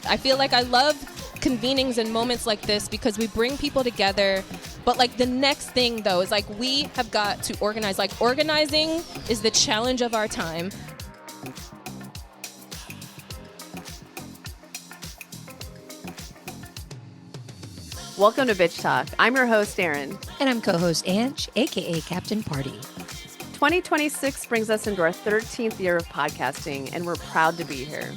I feel like I love convenings and moments like this because we bring people together. But like the next thing though is like we have got to organize. Like organizing is the challenge of our time. Welcome to Bitch Talk. I'm your host, Erin. And I'm co-host Ange, aka Captain Party. 2026 brings us into our 13th year of podcasting, and we're proud to be here.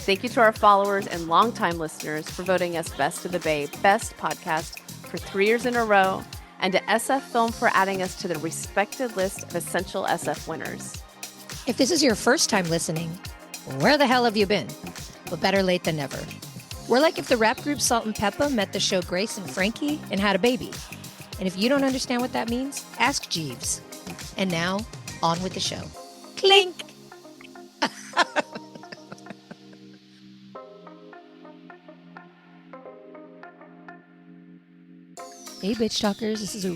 Thank you to our followers and longtime listeners for voting us Best of the Bay Best Podcast for 3 years in a row, and to SF Film for adding us to the respected list of essential SF winners. If this is your first time listening, where the hell have you been? But better late than never. We're like if the rap group Salt and Peppa met the show Grace and Frankie and had a baby. And if you don't understand what that means, ask Jeeves. And now, on with the show. Clink! Hey, Bitch Talkers. This is a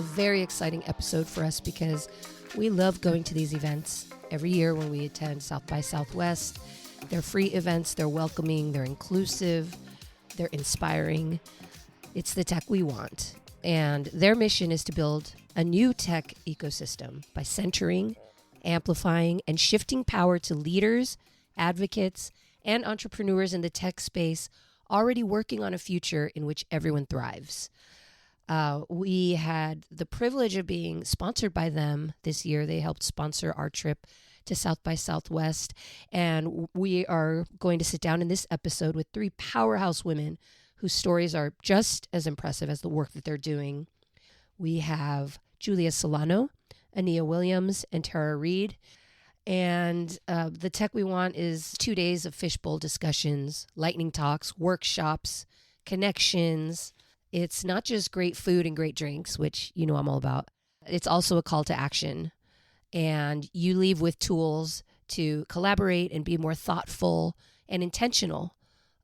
very exciting episode for us because we love going to these events every year when we attend South by Southwest. They're free events, they're welcoming, they're inclusive, they're inspiring. It's the tech we want. And their mission is to build a new tech ecosystem by centering, amplifying, and shifting power to leaders, advocates, and entrepreneurs in the tech space already working on a future in which everyone thrives. We had the privilege of being sponsored by them this year. They helped sponsor our trip to South by Southwest. And we are going to sit down in this episode with three powerhouse women whose stories are just as impressive as the work that they're doing. We have Julia Solano, Ania Williams, and Tara Reed. And the tech we want is 2 days of fishbowl discussions, lightning talks, workshops, connections. It's not just great food and great drinks, which you know I'm all about. It's also a call to action. And you leave with tools to collaborate and be more thoughtful and intentional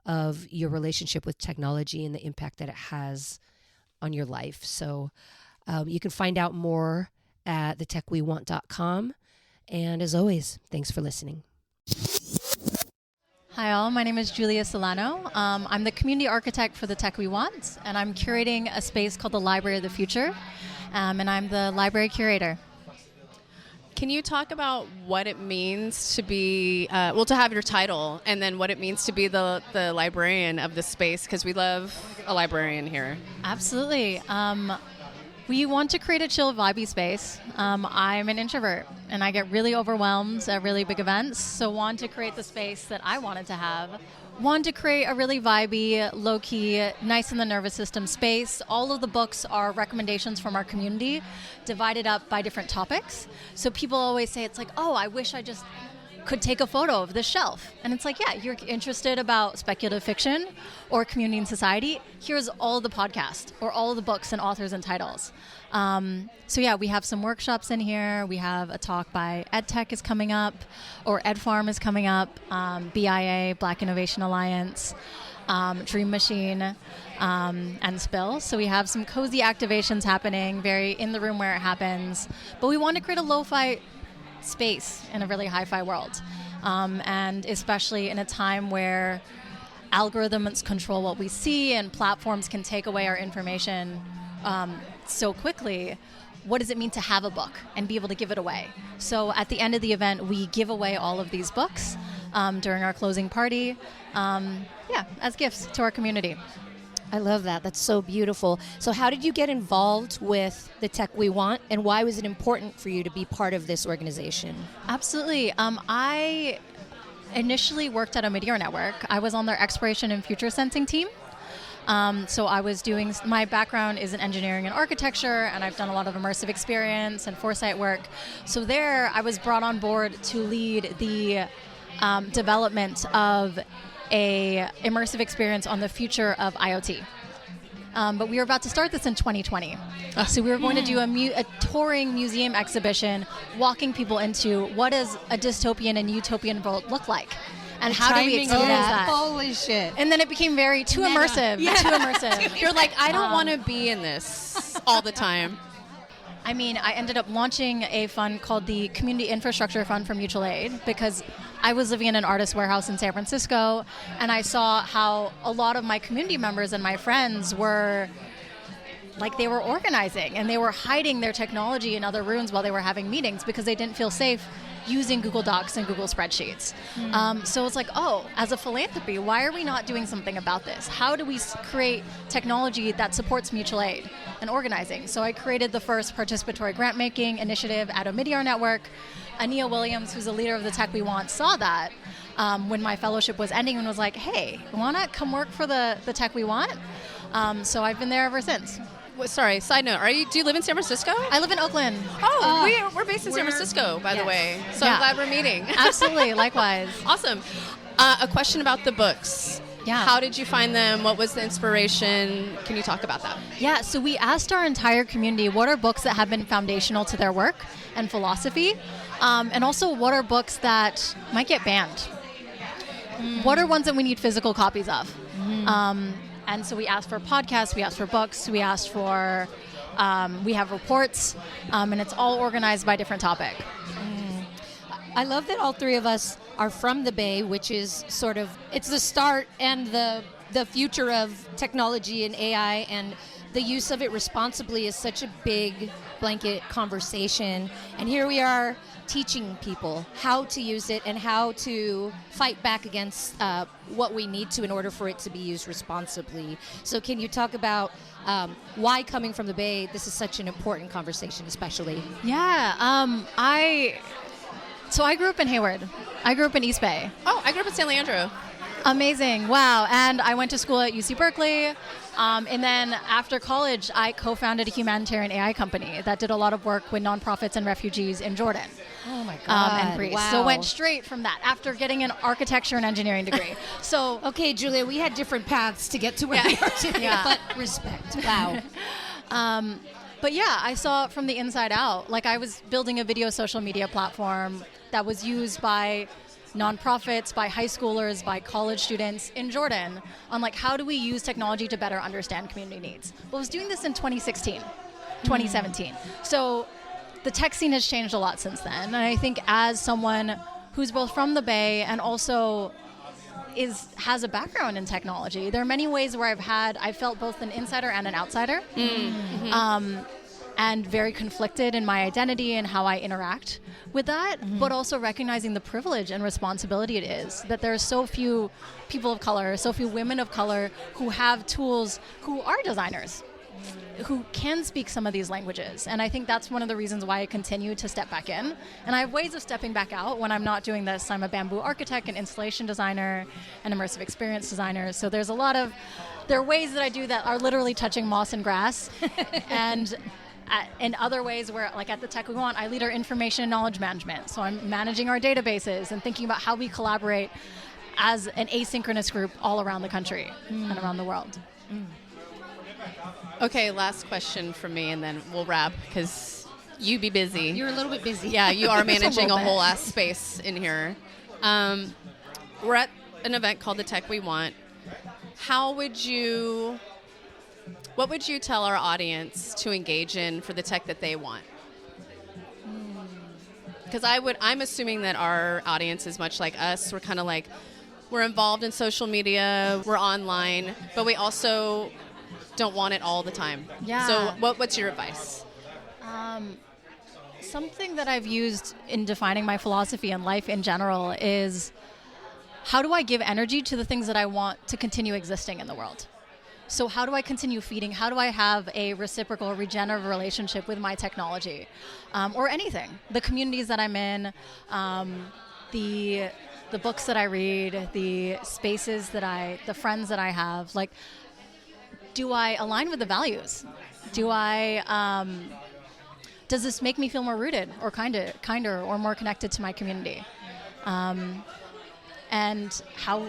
of your relationship with technology and the impact that it has on your life. So you can find out more at thetechwewant.com. And as always, thanks for listening. Hi all, my name is Julia Solano. I'm the community architect for The Tech We Want, and I'm curating a space called the Library of the Future, and I'm the library curator. Can you talk about what it means to be, to have your title, and then what it means to be the librarian of the space? Because we love a librarian here. Absolutely. We want to create a chill, vibey space. I'm an introvert, and I get really overwhelmed at really big events, so want to create the space that I wanted to have. Want to create a really vibey, low-key, nice in the nervous system space. All of the books are recommendations from our community, divided up by different topics. So people always say, it's like, oh, I wish I just could take a photo of this shelf. And it's like, yeah, you're interested about speculative fiction or community and society. Here's all the podcasts or all the books and authors and titles. So yeah, we have some workshops in here. We have a talk by EdTech is coming up, or EdFarm is coming up, BIA, Black Innovation Alliance, Dream Machine, and Spill. So we have some cozy activations happening, very in the room where it happens. But we want to create a lo-fi space in a really hi-fi world, and especially in a time where algorithms control what we see and platforms can take away our information so quickly. What does it mean to have a book and be able to give it away? So at the end of the event, we give away all of these books during our closing party, as gifts to our community. I love that. That's so beautiful. So how did you get involved with The Tech We Want, and why was it important for you to be part of this organization? Absolutely. I initially worked at a Meteor Network. I was on their exploration and future sensing team. So I was doing, my background is in engineering and architecture, and I've done a lot of immersive experience and foresight work. So there I was brought on board to lead the development of a immersive experience on the future of IoT. But we were about to start this in 2020. So we were going to do a touring museum exhibition, walking people into what does a dystopian and utopian world look like? And how do we experience that? Holy shit. And then it became too immersive. Yeah. Too immersive. You're like, I don't want to be in this all the time. I mean, I ended up launching a fund called the Community Infrastructure Fund for Mutual Aid because I was living in an artist warehouse in San Francisco, and I saw how a lot of my community members and my friends were like, they were organizing and they were hiding their technology in other rooms while they were having meetings because they didn't feel safe using Google Docs and Google spreadsheets. So it's like, oh, as a philanthropy, why are we not doing something about this? How do we create technology that supports mutual aid and organizing? So I created the first participatory grant making initiative at Omidyar Network. Ania Williams, who's a leader of the Tech We Want, saw that when my fellowship was ending and was like, hey, why not come work for the Tech We Want? So I've been there ever since. Sorry, side note, do you live in San Francisco? I live in Oakland. Oh, we're based in San Francisco, by the way. So I'm glad we're meeting. Absolutely, likewise. Awesome. A question about the books. Yeah. How did you find them? What was the inspiration? Can you talk about that? Yeah, so we asked our entire community what are books that have been foundational to their work and philosophy, and also what are books that might get banned. What are ones that we need physical copies of? And so we asked for podcasts, we asked for books, we asked for, we have reports, and it's all organized by different topic. I love that all three of us are from the Bay, which is sort of, it's the start and the future of technology and AI, and the use of it responsibly is such a big blanket conversation. And here we are teaching people how to use it and how to fight back against what we need to in order for it to be used responsibly. So can you talk about why coming from the Bay, this is such an important conversation, especially? Yeah, I grew up in Hayward. I grew up in East Bay. Oh, I grew up in San Leandro. Amazing. Wow. And I went to school at UC Berkeley. And then after college, I co-founded a humanitarian AI company that did a lot of work with nonprofits and refugees in Jordan. Oh my God. And Greece. Wow. So went straight from that after getting an architecture and engineering degree. So okay, Julia, we had different paths to get to where we are today, but respect. Wow. But yeah, I saw it from the inside out. Like, I was building a video social media platform that was used by nonprofits, by high schoolers, by college students in Jordan on like, how do we use technology to better understand community needs? Well, I was doing this in 2016, 2017. So the tech scene has changed a lot since then. And I think as someone who's both from the Bay and also has a background in technology, there are many ways where I've felt both an insider and an outsider. And very conflicted in my identity and how I interact with that, but also recognizing the privilege and responsibility it is that there are so few people of color, so few women of color who have tools, who are designers, who can speak some of these languages. And I think that's one of the reasons why I continue to step back in. And I have ways of stepping back out when I'm not doing this. I'm a bamboo architect, an installation designer, an immersive experience designer. So there are ways that I do that are literally touching moss and grass. And in other ways where, like at the Tech We Want, I lead our information and knowledge management. So I'm managing our databases and thinking about how we collaborate as an asynchronous group all around the country and around the world. Okay, last question from me, and then we'll wrap, because you be busy. You're a little bit busy. Yeah, you are managing a whole ass space in here. We're at an event called the Tech We Want. What would you tell our audience to engage in for the tech that they want? Because I'm assuming that our audience is much like us. We're kind of like, we're involved in social media, we're online, but we also don't want it all the time. Yeah. So what's your advice? Something that I've used in defining my philosophy and life in general is, how do I give energy to the things that I want to continue existing in the world? So how do I continue feeding? How do I have a reciprocal, regenerative relationship with my technology, or anything? The communities that I'm in, the books that I read, the spaces the friends that I have. Like, do I align with the values? Does this make me feel more rooted or kinder or more connected to my community? And how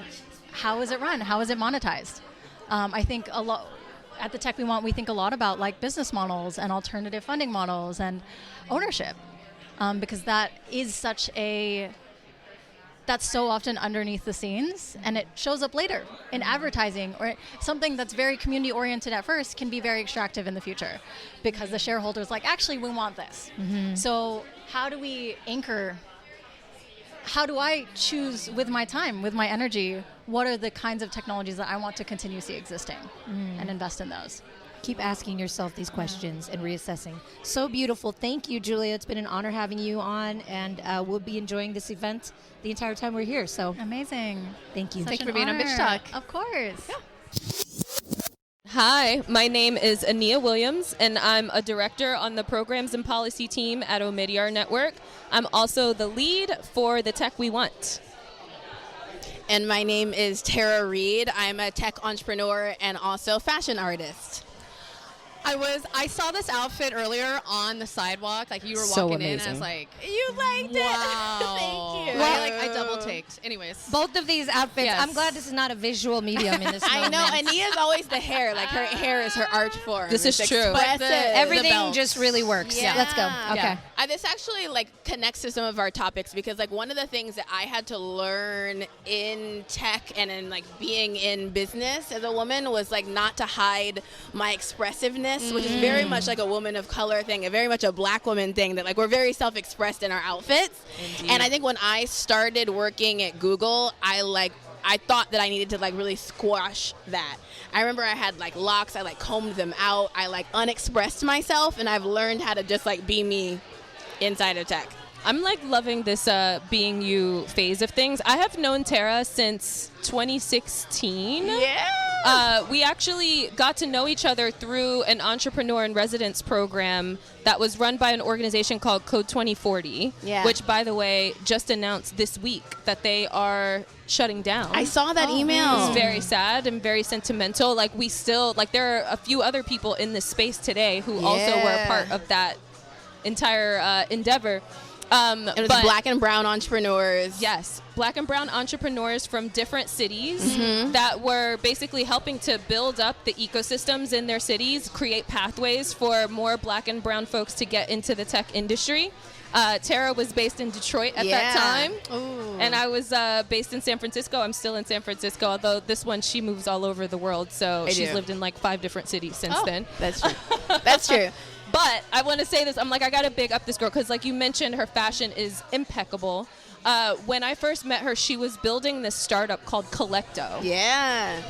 is it run? How is it monetized? I think a lot at the Tech We Want, we think a lot about like business models and alternative funding models and ownership, because that's that's so often underneath the scenes, and it shows up later in advertising, or something that's very community oriented at first can be very extractive in the future because the shareholders like, actually, we want this. So how do we anchor? How do I choose with my time, with my energy, what are the kinds of technologies that I want to continue to see existing and invest in those? Keep asking yourself these questions and reassessing. So beautiful. Thank you, Julia. It's been an honor having you on, and we'll be enjoying this event the entire time we're here. So Amazing. thank you. Thanks for being on Bitch Talk. Of course. Hi, my name is Ania Williams, and I'm a director on the programs and policy team at Omidyar Network. I'm also the lead for the Tech We Want. And my name is Tara Reed. I'm a tech entrepreneur and also fashion artist. I saw this outfit earlier on the sidewalk. Like, you were So walking in, and I amazing. was like, You liked it? wow. Thank you. I double taked. Anyways. Both of these outfits. Yes. I'm glad this is not a visual medium in this I moment. know, Ania's always the hair. Like, her hair is her art form. This is It's true. expressive. The Everything belt. just really works. Yeah. Let's go. Okay. Yeah. This actually like connects to some of our topics because like one of the things that I had to learn in tech and in like being in business as a woman was like not to hide my expressiveness, which is very much like a woman of color thing, very much a black woman thing that like we're very self-expressed in our outfits. Indeed. And I think when I started working at Google, I thought that I needed to like really squash that. I remember I had like locks, I like combed them out, I like unexpressed myself, and I've learned how to just like be me inside of tech. I'm like loving this being you phase of things. I have known Tara since 2016. Yeah. We actually got to know each other through an entrepreneur in residence program that was run by an organization called Code 2040, Yeah. which, by the way, just announced this week that they are shutting down. I saw that email. It's very sad and very sentimental. Like, we still, like, there are a few other people in this space today who also were a part of that entire endeavor. It was black and brown entrepreneurs. Yes, black and brown entrepreneurs from different cities that were basically helping to build up the ecosystems in their cities, create pathways for more black and brown folks to get into the tech industry. Tara was based in Detroit at that time, and I was based in San Francisco. I'm still in San Francisco, although this one, she moves all over the world, so she's lived in like 5 different cities since then. That's true. That's true. But I want to say this. I'm like, I got to big up this girl because, like you mentioned, her fashion is impeccable. When I first met her, she was building this startup called Collecto. Yeah.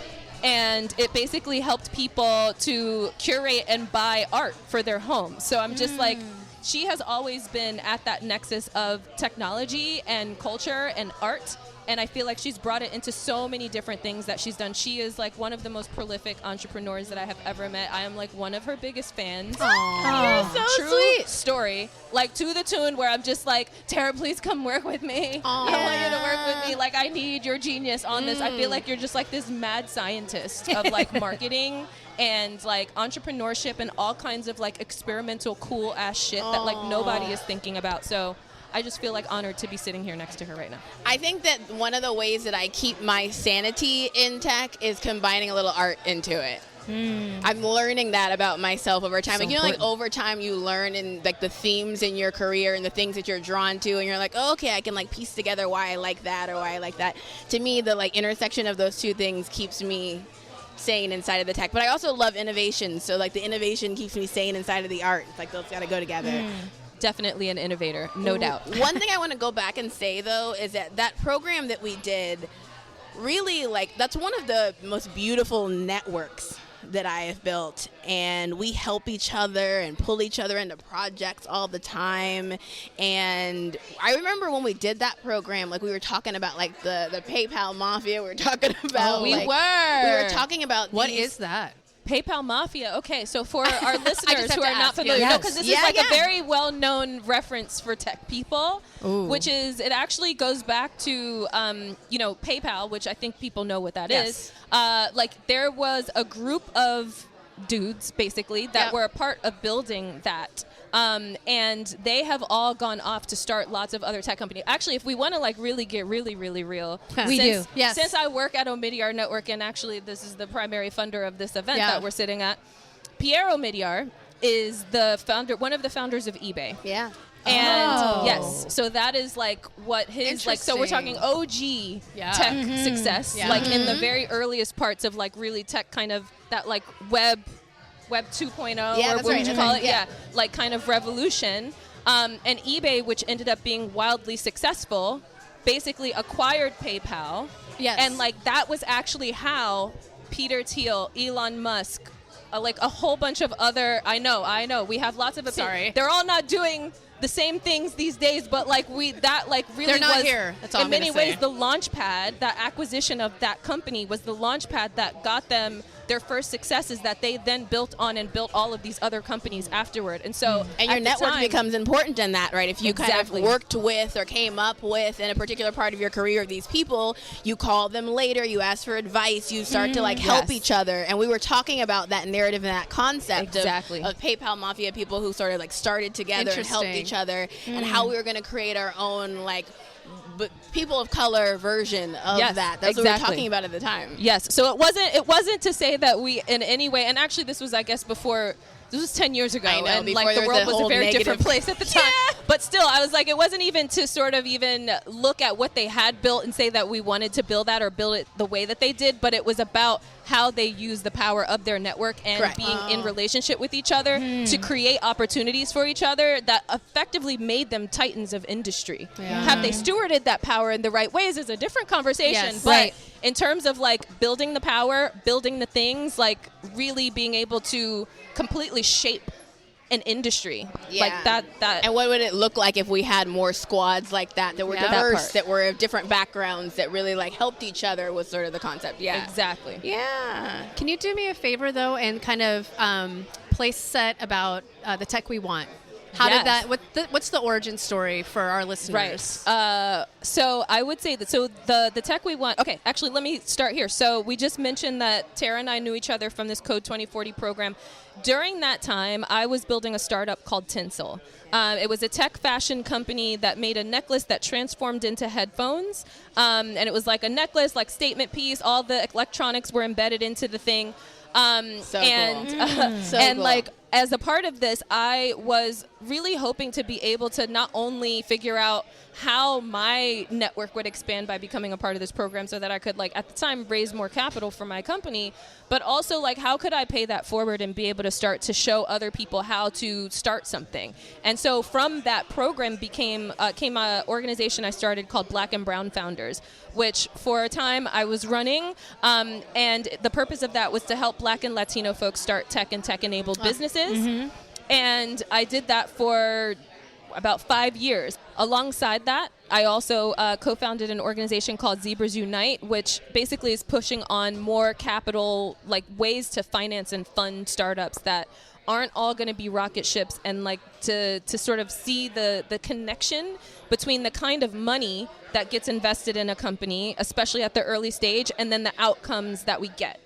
And it basically helped people to curate and buy art for their homes. So I'm just like, she has always been at that nexus of technology and culture and art. And I feel like she's brought it into so many different things that she's done. She is like one of the most prolific entrepreneurs that I have ever met. I am like one of her biggest fans. You're so True sweet. story. Like to the tune where I'm just like, Tara, please come work with me. I want you to work with me. Like, I need your genius on this. I feel like you're just like this mad scientist of like marketing and like entrepreneurship and all kinds of like experimental cool ass shit that like nobody is thinking about. So I just feel like honored to be sitting here next to her right now. I think that one of the ways that I keep my sanity in tech is combining a little art into it. I'm learning that about myself over time. So like, you know, like important. over time you learn in like the themes in your career and the things that you're drawn to, and you're like, oh, okay, I can like piece together why I like that or why I like that. To me, the like intersection of those two things keeps me sane inside of the tech. But I also love innovation, so like the innovation keeps me sane inside of the art. It's like those gotta go together. Definitely an innovator, no doubt. One thing I want to go back and say, though, is that program that we did, really, like, that's one of the most beautiful networks that I have built. And we help each other and pull each other into projects all the time. And I remember when we did that program, like, we were talking about, like, the PayPal Mafia. We were talking about, we like, were. We were talking about What these- is that? PayPal Mafia. Okay, so for our listeners have who to are not ask, familiar, yes. because this Yeah, is like yeah. a very well-known reference for tech people, which is, it actually goes back to, PayPal, which I think people know what that is. Like, there was a group of dudes, basically, that Yep. were a part of building that. And they have all gone off to start lots of other tech companies. Actually, if we want to like really get really, really real, We since, do. Yes. Since I work at Omidyar Network, and actually this is the primary funder of this event Yeah. that we're sitting at, Pierre Omidyar is the founder, one of the founders of eBay. Yeah. And yes, so that is like what his like. So we're talking OG tech success, like in the very earliest parts of like really tech kind of that like web 2.0 or what would you call it? Yeah, like kind of revolution. And eBay, which ended up being wildly successful, basically acquired PayPal. Yes, and like that was actually how Peter Thiel, Elon Musk, like a whole bunch of other. I know. We have lots of opinions. Sorry, they're all not doing the same things these days, but like really they're not was here. That's all in I'm many gonna ways say. the launch pad. That acquisition of that company was the launch pad that got them their first successes that they then built on and built all of these other companies afterward. And so and your network becomes important in that, right? If you kind of worked with or came up with in a particular part of your career these people, you call them later, you ask for advice, you start to like help each other. And we were talking about that narrative and that concept of PayPal Mafia, people who sort of like started together and helped each other, and how we were going to create our own like people of color version of that. That's what we were talking about at the time. Yes. So it wasn't to say that we in any way, and actually this was, I guess, before. This was 10 years ago, and like the world was a very different place at the time. But still, I was like, it wasn't even to sort of even look at what they had built and say that we wanted to build that or build it the way that they did, but it was about how they use the power of their network and being in relationship with each other to create opportunities for each other that effectively made them titans of industry. Have they stewarded that power in the right ways is a different conversation, but in terms of like building the power, building the things, like really being able to completely shape an industry like that. And what would it look like if we had more squads like that were diverse, that were of different backgrounds, that really like helped each other was sort of the concept. Exactly. Can you do me a favor though and kind of place set about the tech we want? How did that? What's the origin story for our listeners? Right. So I would say that. So the tech we want. Okay, actually, let me start here. So we just mentioned that Tara and I knew each other from this Code 2040 program. During that time, I was building a startup called Tinsel. It was a tech fashion company that made a necklace that transformed into headphones, and it was like a necklace, like statement piece. All the electronics were embedded into the thing. Like as a part of this, I was really hoping to be able to not only figure out how my network would expand by becoming a part of this program so that I could, like, at the time raise more capital for my company, but also like how could I pay that forward and be able to start to show other people how to start something. And so from that program came an organization I started called Black and Brown Founders, which for a time I was running, and the purpose of that was to help Black and Latino folks start tech and tech-enabled businesses. And I did that for about 5 years. Alongside that, I also co-founded an organization called Zebras Unite, which basically is pushing on more capital, like ways to finance and fund startups that aren't all going to be rocket ships, and like to sort of see the connection between the kind of money that gets invested in a company, especially at the early stage, and then the outcomes that we get.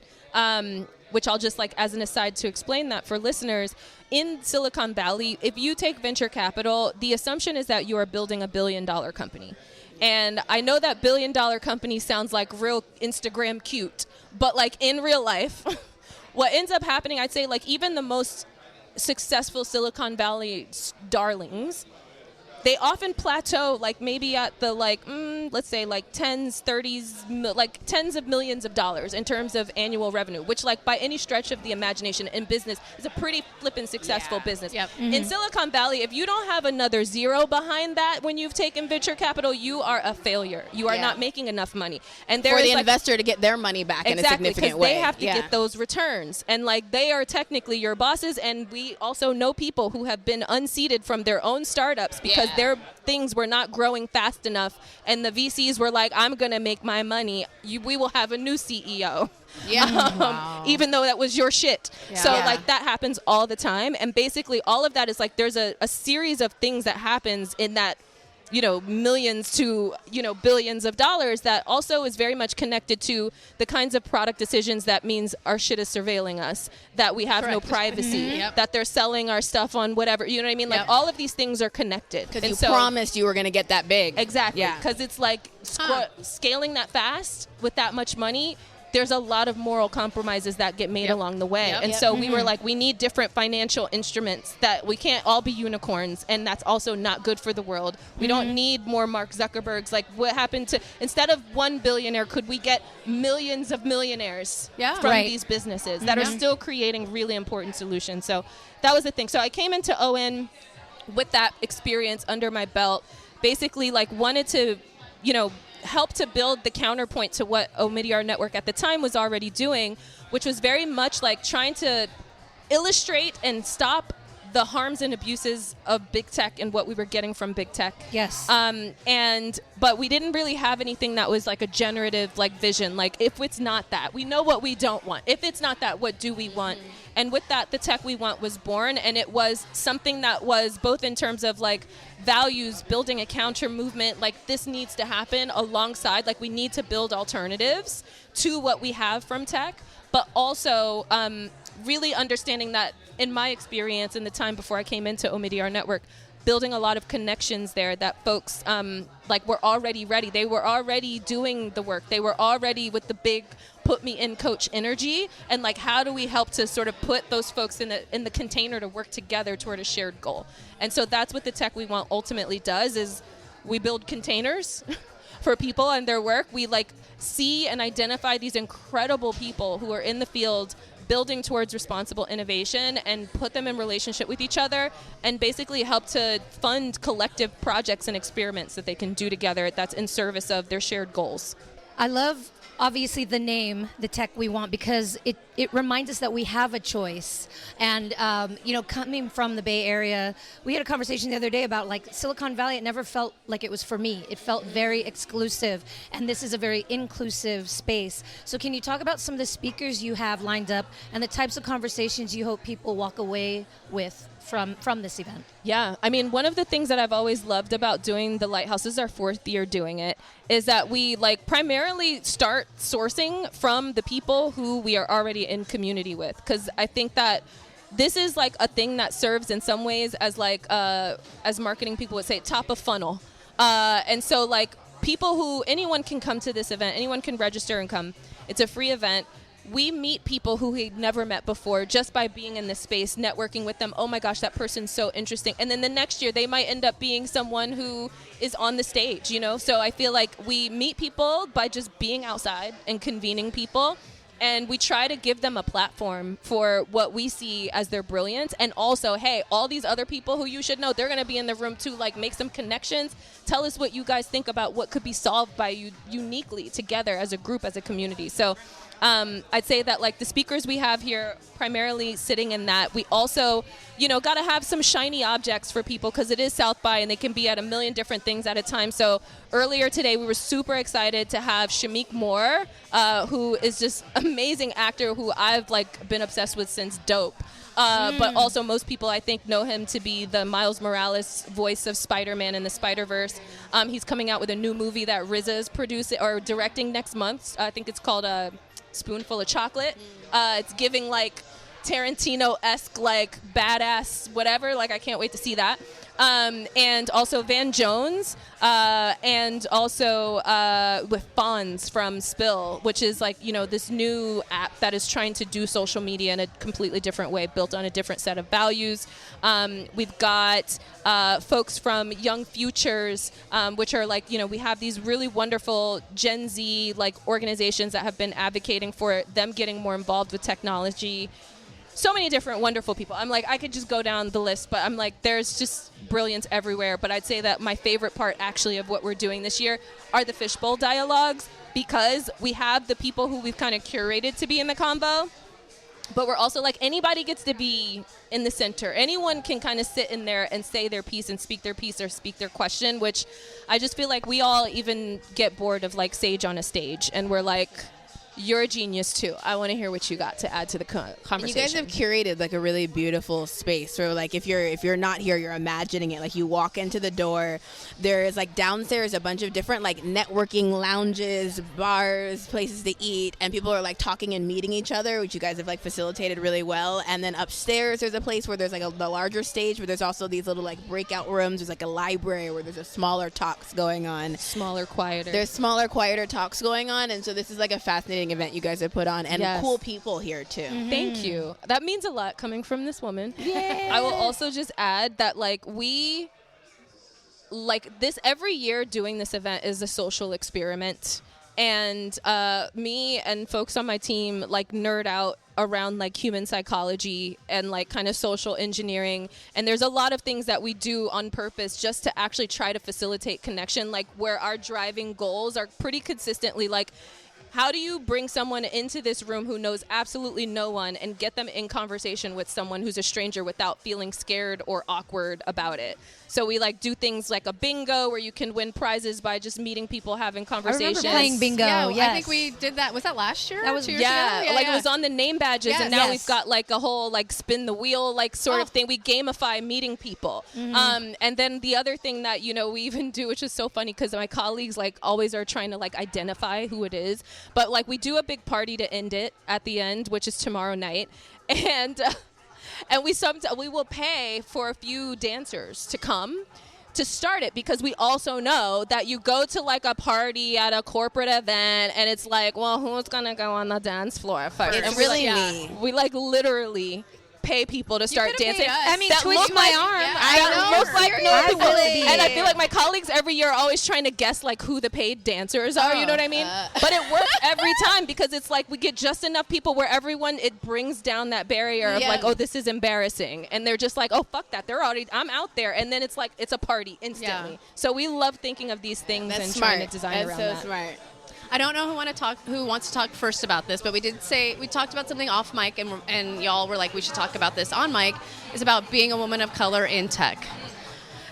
Which I'll just, like, as an aside to explain that for listeners, in Silicon Valley, if you take venture capital, the assumption is that you are building a $1 billion company. And I know that $1 billion company sounds like real Instagram cute, but like in real life, what ends up happening, I'd say, like even the most successful Silicon Valley darlings, they often plateau like maybe at the let's say like tens of millions of dollars in terms of annual revenue, which like by any stretch of the imagination in business is a pretty flippin' successful business. In Silicon Valley, if you don't have another zero behind that when you've taken venture capital, you are a failure. You are not making enough money. And there for is the investor to get their money back in a significant way. They have to get those returns. And like they are technically your bosses, and we also know people who have been unseated from their own startups because their things were not growing fast enough, and the VCs were like, I'm going to make my money. We will have a new CEO. Even though that was your shit. So like that happens all the time. And basically all of that is like there's a series of things that happens in that, you know, millions to, you know, billions of dollars that also is very much connected to the kinds of product decisions that means our shit is surveilling us, that we have no privacy, that they're selling our stuff on whatever, you know what I mean? Like all of these things are connected. Because you promised you were going to get that big. Exactly. Because it's like scaling that fast with that much money, there's a lot of moral compromises that get made along the way. And so we were like, we need different financial instruments, that we can't all be unicorns, and that's also not good for the world. We don't need more Mark Zuckerbergs. Like, what happened to, instead of one billionaire, could we get millions of millionaires from these businesses that are still creating really important solutions? So that was the thing. So I came into ON with that experience under my belt, basically like wanted to, you know, help to build the counterpoint to what Omidyar Network at the time was already doing, which was very much like trying to illustrate and stop the harms and abuses of big tech and what we were getting from big tech. Yes. But we didn't really have anything that was like a generative like vision. Like, if it's not that, we know what we don't want. If it's not that, what do we want? And with that, the tech we want was born, and it was something that was both in terms of like values, building a counter movement, like this needs to happen alongside, like we need to build alternatives to what we have from tech, but also really understanding that, in my experience in the time before I came into Omidyar Network, building a lot of connections there that folks like were already ready. They were already doing the work. They were already with the big put me in coach energy, and like, how do we help to sort of put those folks in the container to work together toward a shared goal? And so that's what the tech we want ultimately does, is we build containers for people and their work. We like see and identify these incredible people who are in the field building towards responsible innovation and put them in relationship with each other, and basically help to fund collective projects and experiments that they can do together that's in service of their shared goals. I love, obviously, the name, The Tech We Want, because it reminds us that we have a choice. And, you know, coming from the Bay Area, we had a conversation the other day about, like, Silicon Valley, it never felt like it was for me. It felt very exclusive, and this is a very inclusive space. So can you talk about some of the speakers you have lined up and the types of conversations you hope people walk away with from this event? Yeah, I mean, one of the things that I've always loved about doing the Lighthouse, this is our 4th year doing it, is that we like primarily start sourcing from the people who we are already in community with, because I think that this is like a thing that serves in some ways as like as marketing people would say, top of funnel, and so like people who, anyone can come to this event, anyone can register and come. It's a free event. We meet people who we'd never met before just by being in this space, networking with them. Oh my gosh, that person's so interesting. And then the next year, they might end up being someone who is on the stage, you know? So I feel like we meet people by just being outside and convening people. And we try to give them a platform for what we see as their brilliance. And also, hey, all these other people who you should know, they're going to be in the room too. Like, make some connections. Tell us what you guys think about what could be solved by you uniquely together as a group, as a community. So I'd say that like the speakers we have here primarily sitting in that. We also, you know, got to have some shiny objects for people because it is South by and they can be at a million different things at a time. So earlier today we were super excited to have Shamik Moore, who is just amazing actor who I've like been obsessed with since Dope. But also most people I think know him to be the Miles Morales voice of Spider-Man in the Spider-Verse. He's coming out with a new movie that RZA is producing or directing next month. I think it's called Spoonful of Chocolate. It's giving like Tarantino-esque like badass whatever. Like I can't wait to see that. And also Van Jones, and also with Fonz from Spill, which is like, you know, this new app that is trying to do social media in a completely different way, built on a different set of values. We've got folks from Young Futures, which are like, you know, we have these really wonderful Gen Z like organizations that have been advocating for them getting more involved with technology. So many different wonderful people. I'm like, I could just go down the list, but I'm like, there's just brilliance everywhere. But I'd say that my favorite part actually of what we're doing this year are the fishbowl dialogues, because we have the people who we've kind of curated to be in the combo, but we're also like, anybody gets to be in the center. Anyone can kind of sit in there and say their piece and speak their piece or speak their question, which I just feel like we all even get bored of like Sage on a stage, and we're like, you're a genius too. I want to hear what you got to add to the conversation. And you guys have curated like a really beautiful space where like if you're not here, you're imagining it. Like you walk into the door, there is like downstairs a bunch of different like networking lounges, bars, places to eat, and people are like talking and meeting each other, which you guys have like facilitated really well. And then upstairs there's a place where there's like the larger stage where there's also these little like breakout rooms. There's like a library where there's a smaller talks going on. Smaller, quieter. There's smaller, quieter talks going on, and so this is like a fascinating amazing event you guys have put on, and Yes. cool people here too. Thank you. That means a lot coming from this woman. Yeah. I will also just add that we this every year doing this event is a social experiment. And me and folks on my team nerd out around human psychology and kind of social engineering, and there's a lot of things that we do on purpose just to actually try to facilitate connection, where our driving goals are pretty consistently how do you bring someone into this room who knows absolutely no one and get them in conversation with someone who's a stranger without feeling scared or awkward about it? So we do things like a bingo where you can win prizes by just meeting people, having conversations. I remember playing bingo. Yeah, yes. I think we did that. Was that last year? That was- 2 years Yeah, ago? it was on the name badges, Yes. and now Yes. we've got a whole spin the wheel sort of thing. We gamify meeting people, and then the other thing that we even do, which is so funny because my colleagues always are trying to identify who it is, but we do a big party to end it at the end, which is tomorrow night, and we will pay for a few dancers to come to start it, because we also know that you go to a party at a corporate event and it's well, who's gonna go on the dance floor first? It's And really me. we literally pay people to start could've paid dancing. us. I mean, that twist look my like, arm. Yeah, that I look know. like no I people. will be. And I feel like my colleagues every year are always trying to guess who the paid dancers are. You know what I mean? But it works every time, because it's we get just enough people where it brings down that barrier of Yeah. oh, this is embarrassing, and they're just oh, fuck that, I'm out there, and then it's it's a party instantly. Yeah. So we love thinking of these things That's and smart. trying to design That's around so that. smart. I don't know who wants to talk first about this, but we talked about something off mic, and y'all were we should talk about this on mic. Is about being a woman of color in tech.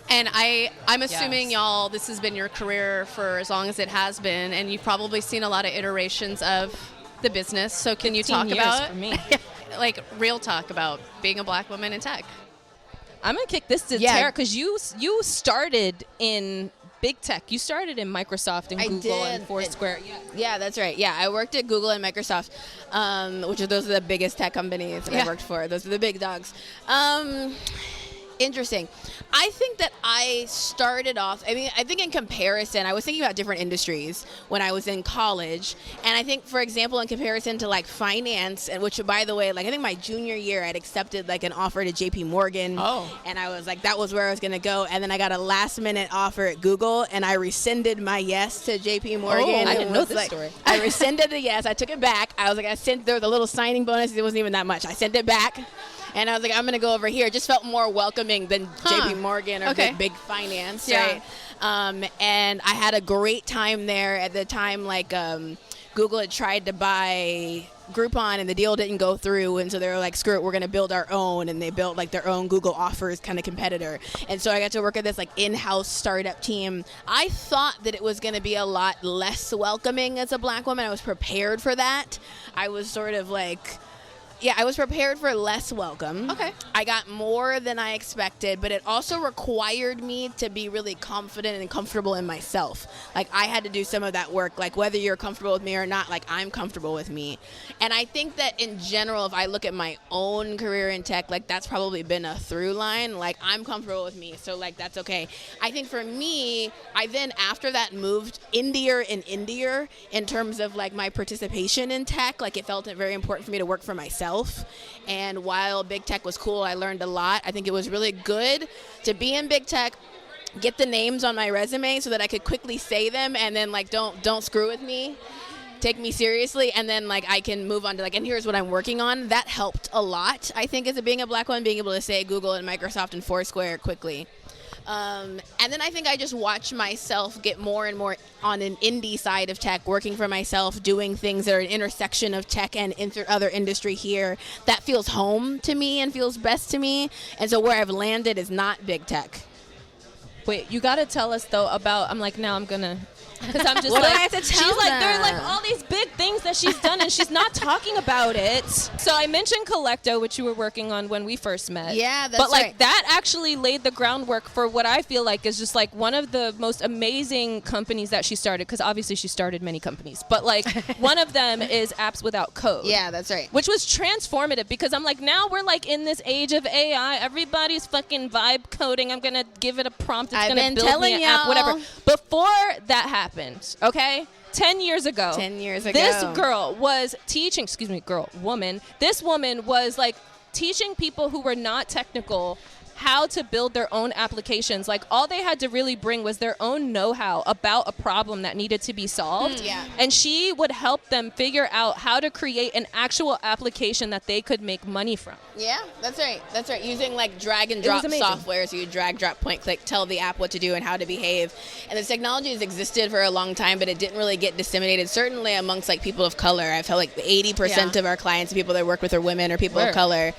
And I'm assuming Yes. y'all, this has been your career for as long as it has been, and you've probably seen a lot of iterations of the business. So can you 15 talk years about for me. real talk about being a black woman in tech? I'm gonna kick this to Yeah. Tara, because you started in big tech. You started in Microsoft and I Google and did. Foursquare. Yeah, that's right. Yeah, I worked at Google and Microsoft, those are the biggest tech companies that I worked for. Those are the big dogs. Interesting. I think that I started off, I think in comparison, I was thinking about different industries when I was in college. And I think, for example, in comparison to finance, and which, by the way, I think my junior year, I'd accepted an offer to JP Morgan. Oh. And I was that was where I was going to go. And then I got a last minute offer at Google, and I rescinded my yes to JP Morgan. I It didn't know was this story. I rescinded the yes. I took it back. I was there was a little signing bonus. It wasn't even that much. I sent it back. And I was I'm going to go over here. It just felt more welcoming than JP Morgan or big finance, Yeah. right? And I had a great time there. At the time, Google had tried to buy Groupon, and the deal didn't go through, and so they were screw it, we're going to build our own, and they built their own Google Offers kind of competitor. And so I got to work at this in-house startup team. I thought that it was going to be a lot less welcoming as a black woman. I was prepared for that. I was sort of I was prepared for less welcome. Okay. I got more than I expected, but it also required me to be really confident and comfortable in myself. I had to do some of that work, whether you're comfortable with me or not, I'm comfortable with me. And I think that in general, if I look at my own career in tech, that's probably been a through line. I'm comfortable with me, so that's okay. I think for me, I then after that moved indier and indier in terms of my participation in tech. It felt very important for me to work for myself. And while big tech was cool, I learned a lot. I think it was really good to be in big tech, get the names on my resume so that I could quickly say them, and then don't screw with me, take me seriously, and then I can move on to and here's what I'm working on. That helped a lot, I think, as being a black woman, being able to say Google and Microsoft and Foursquare quickly. And then I think I just watch myself get more and more on an indie side of tech, working for myself, doing things that are an intersection of tech and other industry here. That feels home to me and feels best to me. And so where I've landed is not big tech. Wait, you got to tell us, though, about, now I'm going to, because I'm just What do I have to tell she's there are them? all these big things that she's done, and she's not talking about it. So I mentioned Collecto, which you were working on when we first met. Yeah, that's but right. that actually laid the groundwork for what I feel is just one of the most amazing companies that she started, because obviously she started many companies, but one of them is Apps Without Code. Yeah, that's right. Which was transformative, because I'm now we're in this age of AI. Everybody's fucking vibe coding. I'm going to give it a prompt. It's I've going to been build me telling an app, whatever. y'all. Before that happened, okay, 10 years ago. 10 years ago. This girl was teaching, woman. This woman was like teaching people who were not technical how to build their own applications. Like, all they had to really bring was their own know-how about a problem that needed to be solved. Yeah. And she would help them figure out how to create an actual application that they could make money from. Yeah, that's right. That's right. Using like drag and drop software, so you drag, drop, point, click, tell the app what to do and how to behave. And this technology has existed for a long time, but it didn't really get disseminated, certainly amongst like people of color. I felt like 80% of our clients and people that I work with are women or people of color.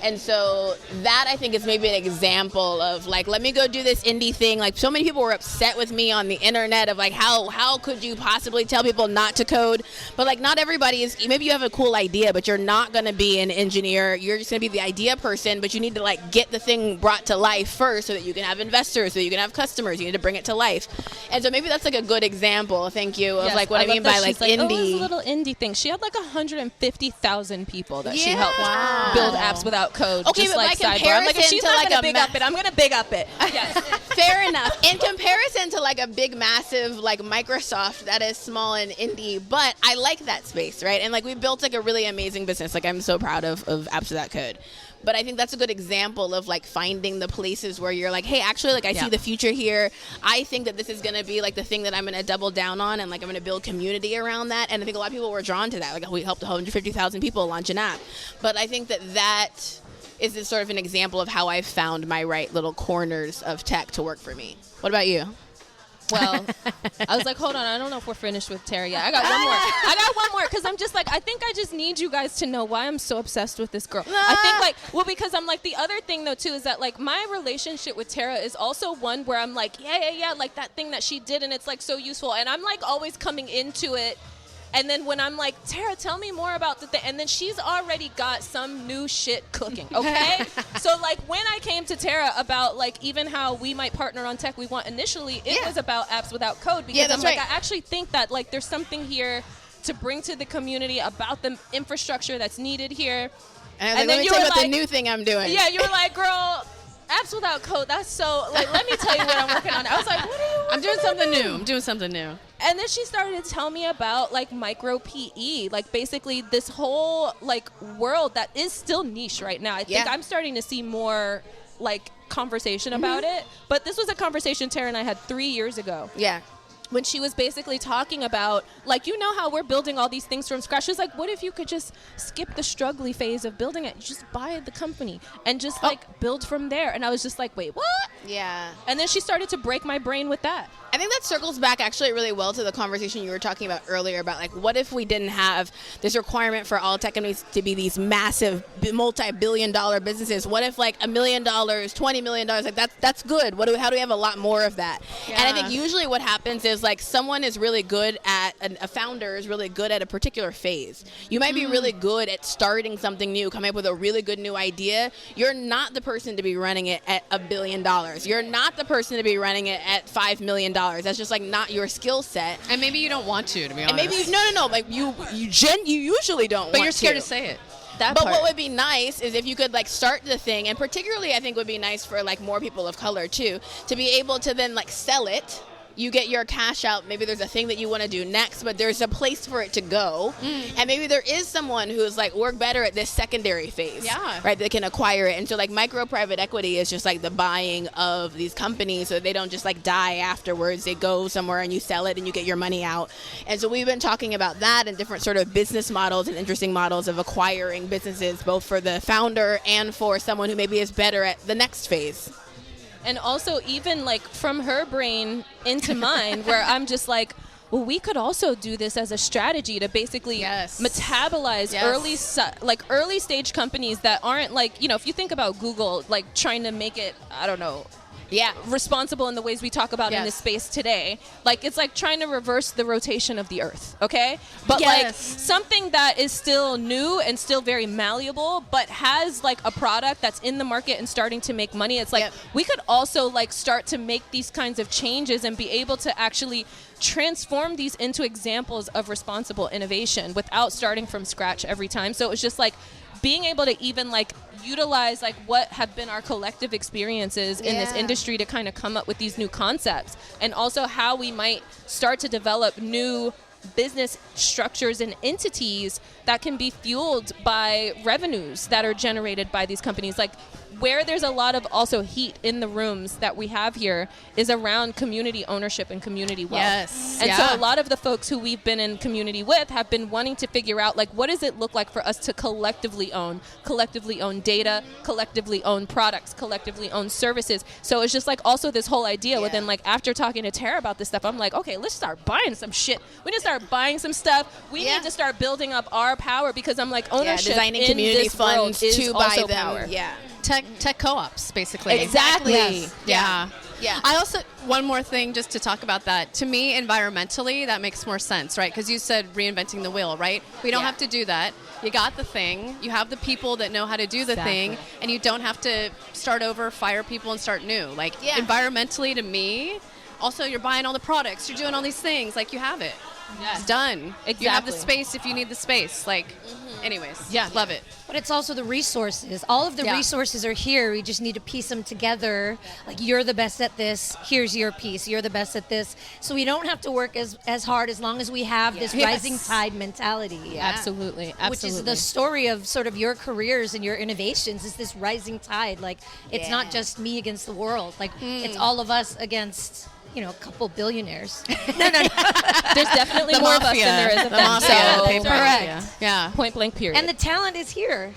And so that, I think, is maybe an example of like, let me go do this indie thing. Like, so many people were upset with me on the internet of like, how could you possibly tell people not to code? But like, not everybody is, maybe you have a cool idea, but you're not going to be an engineer. You're just going to be the idea person, but you need to like get the thing brought to life first so that you can have investors, so you can have customers. You need to bring it to life. And so maybe that's like a good example, thank you, of like what I mean by like indie. Oh, it was a little indie thing. She had like 150,000 people that she helped build apps without code. Okay, just but like by sidebar. I'm like, if she's to not like gonna a big up it, I'm gonna big up it. Yes. Fair enough. In comparison to like a big, massive like Microsoft, that is small and indie, but I like that space, right? And like, we built like a really amazing business. Like, I'm so proud of Apps Without Code. But I think that's a good example of like finding the places where you're like, hey, actually, like, I see the future here. I think that this is going to be like the thing that I'm going to double down on, and like I'm going to build community around that. And I think a lot of people were drawn to that. Like, we helped 150,000 people launch an app. But I think that is this sort of an example of how I've found my right little corners of tech to work for me. What about you? Well, I was like, hold on, I don't know if we're finished with Tara yet. I got one more, because I'm just like, I think I just need you guys to know why I'm so obsessed with this girl. I think like, well, because I'm like, the other thing though too is that like my relationship with Tara is also one where I'm like, yeah, like that thing that she did, and it's like so useful, and I'm like always coming into it. And then when I'm like, Tara, tell me more about the thing, and then she's already got some new shit cooking, okay? So like, when I came to Tara about like even how we might partner on tech we want initially, it was about Apps Without Code, because I'm like, I actually think that like there's something here to bring to the community about the infrastructure that's needed here. And then you were like, the new thing I'm doing. Yeah, you were like, girl, Apps Without Code, that's so, like, let me tell you what I'm working on. I was like, what are you I'm doing something new. I'm doing something new. And then she started to tell me about like micro PE, like basically this whole like world that is still niche right now. I think I'm starting to see more like conversation about it. But this was a conversation Tara and I had 3 years ago. Yeah. When she was basically talking about, like, you know how we're building all these things from scratch. She was like, what if you could just skip the struggly phase of building it? Just buy the company and just, like, build from there. And I was just like, wait, what? Yeah. And then she started to break my brain with that. I think that circles back actually really well to the conversation you were talking about earlier about, like, what if we didn't have this requirement for all tech companies to be these massive multi-billion-dollar businesses? What if, like, $1 million, $20 million, like, that's good. How do we have a lot more of that? Yeah. And I think usually what happens is, like, someone is really good at, a founder is really good at a particular phase. You might be really good at starting something new, coming up with a really good new idea. You're not the person to be running it at $1 billion. You're not the person to be running it at $5 million. That's just like not your skill set. And maybe you don't want to be honest. And maybe no. Like you usually don't. But you're scared to say it. But what would be nice is if you could like start the thing, and particularly I think would be nice for like more people of color too, to be able to then like sell it. You get your cash out, maybe there's a thing that you want to do next, but there's a place for it to go. And maybe there is someone who's like, work better at this secondary phase, right, that can acquire it. And so like micro private equity is just like the buying of these companies so they don't just like die afterwards. They go somewhere and you sell it and you get your money out. And so we've been talking about that and different sort of business models and interesting models of acquiring businesses, both for the founder and for someone who maybe is better at the next phase. And also even like from her brain into mine where I'm just like, well, we could also do this as a strategy to basically metabolize early stage companies that aren't like, you know, if you think about Google, like trying to make it, I don't know, responsible in the ways we talk about in this space today. Like, it's like trying to reverse the rotation of the earth, okay? But like something that is still new and still very malleable, but has like a product that's in the market and starting to make money. It's like we could also like start to make these kinds of changes and be able to actually transform these into examples of responsible innovation without starting from scratch every time. So it was just like being able to even like utilize like what have been our collective experiences in this industry to kind of come up with these new concepts, and also how we might start to develop new business structures and entities that can be fueled by revenues that are generated by these companies. Like, where there's a lot of also heat in the rooms that we have here is around community ownership and community wealth. Yes. And Yeah. so a lot of the folks who we've been in community with have been wanting to figure out, like, what does it look like for us to collectively own data, collectively own products, collectively own services. So it's just like also this whole idea within, like, after talking to Tara about this stuff, I'm like, okay, let's start buying some shit. We need to start buying some stuff. We need to start building up our power, because I'm like, ownership designing in community this world funds is to buy also them. power. Yeah. Tech co-ops, basically. Exactly. Yes. Yeah. Yeah. I also, one more thing just to talk about that. To me, environmentally, that makes more sense, right? Because you said reinventing the wheel, right? We don't have to do that. You got the thing. You have the people that know how to do the thing. And you don't have to start over, fire people, and start new. Like, environmentally, to me, also, you're buying all the products. You're doing all these things. Like, you have it. It's done. Exactly. You have the space if you need the space. Like, anyways. Yeah. Love it. But it's also the resources. All of the resources are here. We just need to piece them together. Like, you're the best at this. Here's your piece. You're the best at this. So we don't have to work as hard as long as we have this rising tide mentality. Absolutely. Which is the story of sort of your careers and your innovations, is this rising tide. Like, it's not just me against the world. Like, it's all of us against, you know, a couple billionaires. There's definitely more of us than there is of them. So, Correct. Yeah. point blank period. And the talent is here.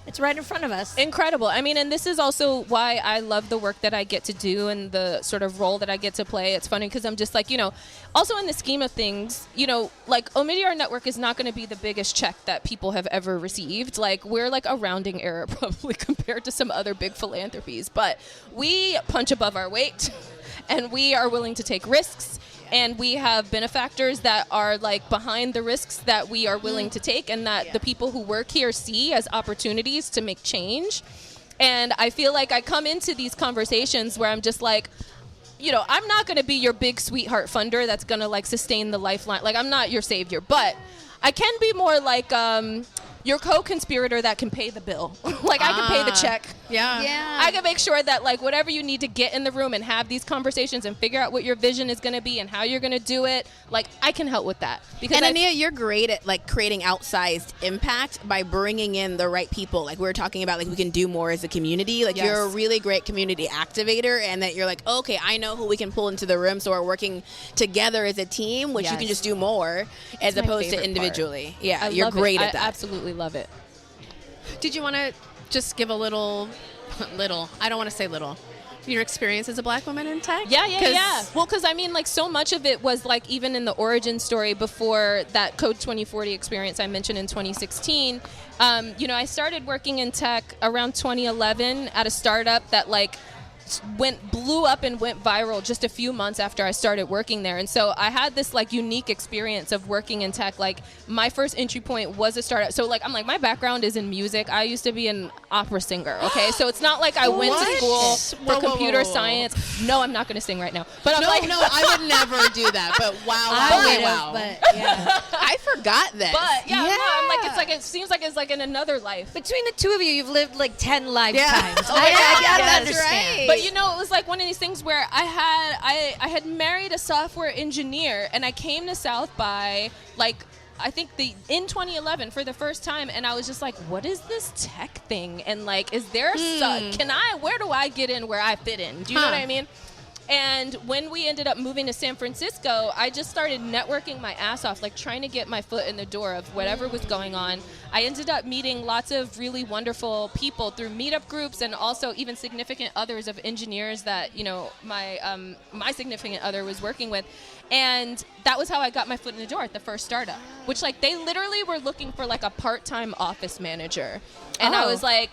It's right in front of us. Incredible. I mean, and this is also why I love the work that I get to do and the sort of role that I get to play. It's funny because I'm just like, you know, also in the scheme of things, you know, like Omidyar Network is not going to be the biggest check that people have ever received. Like, we're like a rounding error probably compared to some other big philanthropies, but we punch above our weight and we are willing to take risks. And we have benefactors that are like behind the risks that we are willing to take, and that the people who work here see as opportunities to make change. And I feel like I come into these conversations where I'm just like, you know, I'm not going to be your big sweetheart funder that's going to like sustain the lifeline. Like, I'm not your savior, but I can be more like your co-conspirator that can pay the bill. Like, I can pay the check. Yeah. I can make sure that, like, whatever you need to get in the room and have these conversations and figure out what your vision is going to be and how you're going to do it, like, I can help with that. Because And Ania, you're great at like creating outsized impact by bringing in the right people. Like, we were talking about, like, we can do more as a community. Like, you're a really great community activator, and that you're like, okay, I know who we can pull into the room, so we're working together as a team, which you can just do more as opposed to individually. Yeah, you're great at that. I absolutely love it. Did you want to just give a little, I don't want to say little, your experience as a black woman in tech? Yeah. Well, because I mean, like, so much of it was like, even in the origin story before that Code 2040 experience I mentioned in 2016, you know, I started working in tech around 2011 at a startup that like blew up and went viral just a few months after I started working there. And so I had this like unique experience of working in tech. Like, my first entry point was a startup. So like, I'm like, my background is in music. I used to be an opera singer. Okay. So it's not like I went to school for computer science. No, I'm not going to sing right now. But I'm No, I would never do that. But wow. But yeah. I forgot that. But no, I'm like, it's like, it seems like it's like in another life. Between the two of you, you've lived like 10 lifetimes. that's understand. right. But you know, it was like one of these things where I had married a software engineer, and I came to South by like, I think in 2011 for the first time, and I was just like, what is this tech thing? And like, is there where do I get in where I fit in? Do you know what I mean? And when we ended up moving to San Francisco, I just started networking my ass off, like trying to get my foot in the door of whatever was going on. I ended up meeting lots of really wonderful people through meetup groups, and also even significant others of engineers that, you know, my significant other was working with. And that was how I got my foot in the door at the first startup, which like they literally were looking for like a part-time office manager. And I was like,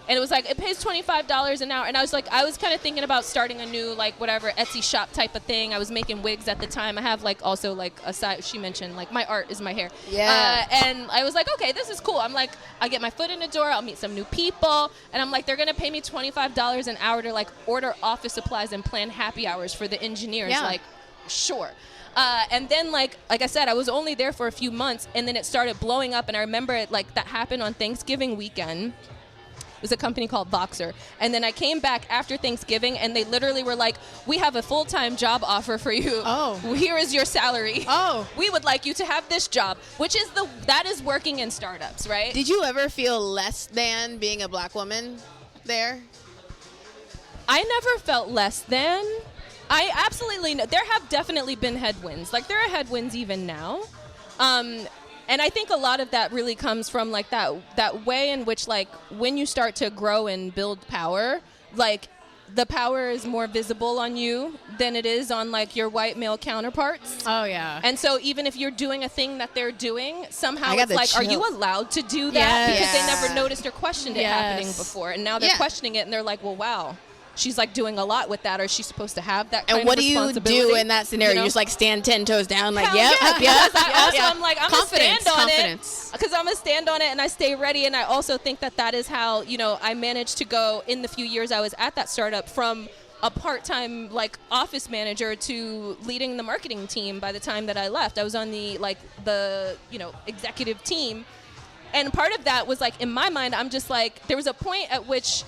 and it was like, it pays $25 an hour. And I was like, I was kind of thinking about starting a new, like, whatever, Etsy shop type of thing. I was making wigs at the time. I have, like, also, like, a side, she mentioned, like, my art is my hair. Yeah. And I was like, okay, this is cool. I'm like, I get my foot in the door. I'll meet some new people. And I'm like, they're going to pay me $25 an hour to, like, order office supplies and plan happy hours for the engineers. Yeah. Like, sure. And then, like I said, I was only there for a few months, and then it started blowing up. And I remember it, like, that happened on Thanksgiving weekend. It was a company called Voxer. And then I came back after Thanksgiving, and they literally were like, we have a full-time job offer for you. Oh. Here is your salary. Oh. We would like you to have this job, which is that is working in startups, right? Did you ever feel less than being a black woman there? I never felt less than. I absolutely know. There have definitely been headwinds. Like, there are headwinds even now. And I think a lot of that really comes from, like, that way in which, like, when you start to grow and build power, like, the power is more visible on you than it is on, like, your white male counterparts. Oh, yeah. And so even if you're doing a thing that they're doing, somehow I got it's the like, are you chills. allowed to do that? Yes. Because they never noticed or questioned it happening Yes. before. And now they're Yeah. questioning it, and they're like, well, wow. She's like doing a lot with that, or is she supposed to have that kind And what of do you responsibility? do in that scenario? You know? You just like stand 10 toes down, like, Hell yep, yeah, yep, because I also yep. I'm like, I'm Confidence, gonna stand on confidence. it because I'm gonna stand on it and I stay ready. And I also think that is how, you know, I managed to go in the few years I was at that startup from a part-time like office manager to leading the marketing team. By the time that I left, I was on the you know, executive team, and part of that was like, in my mind, I'm just like, there was a point at which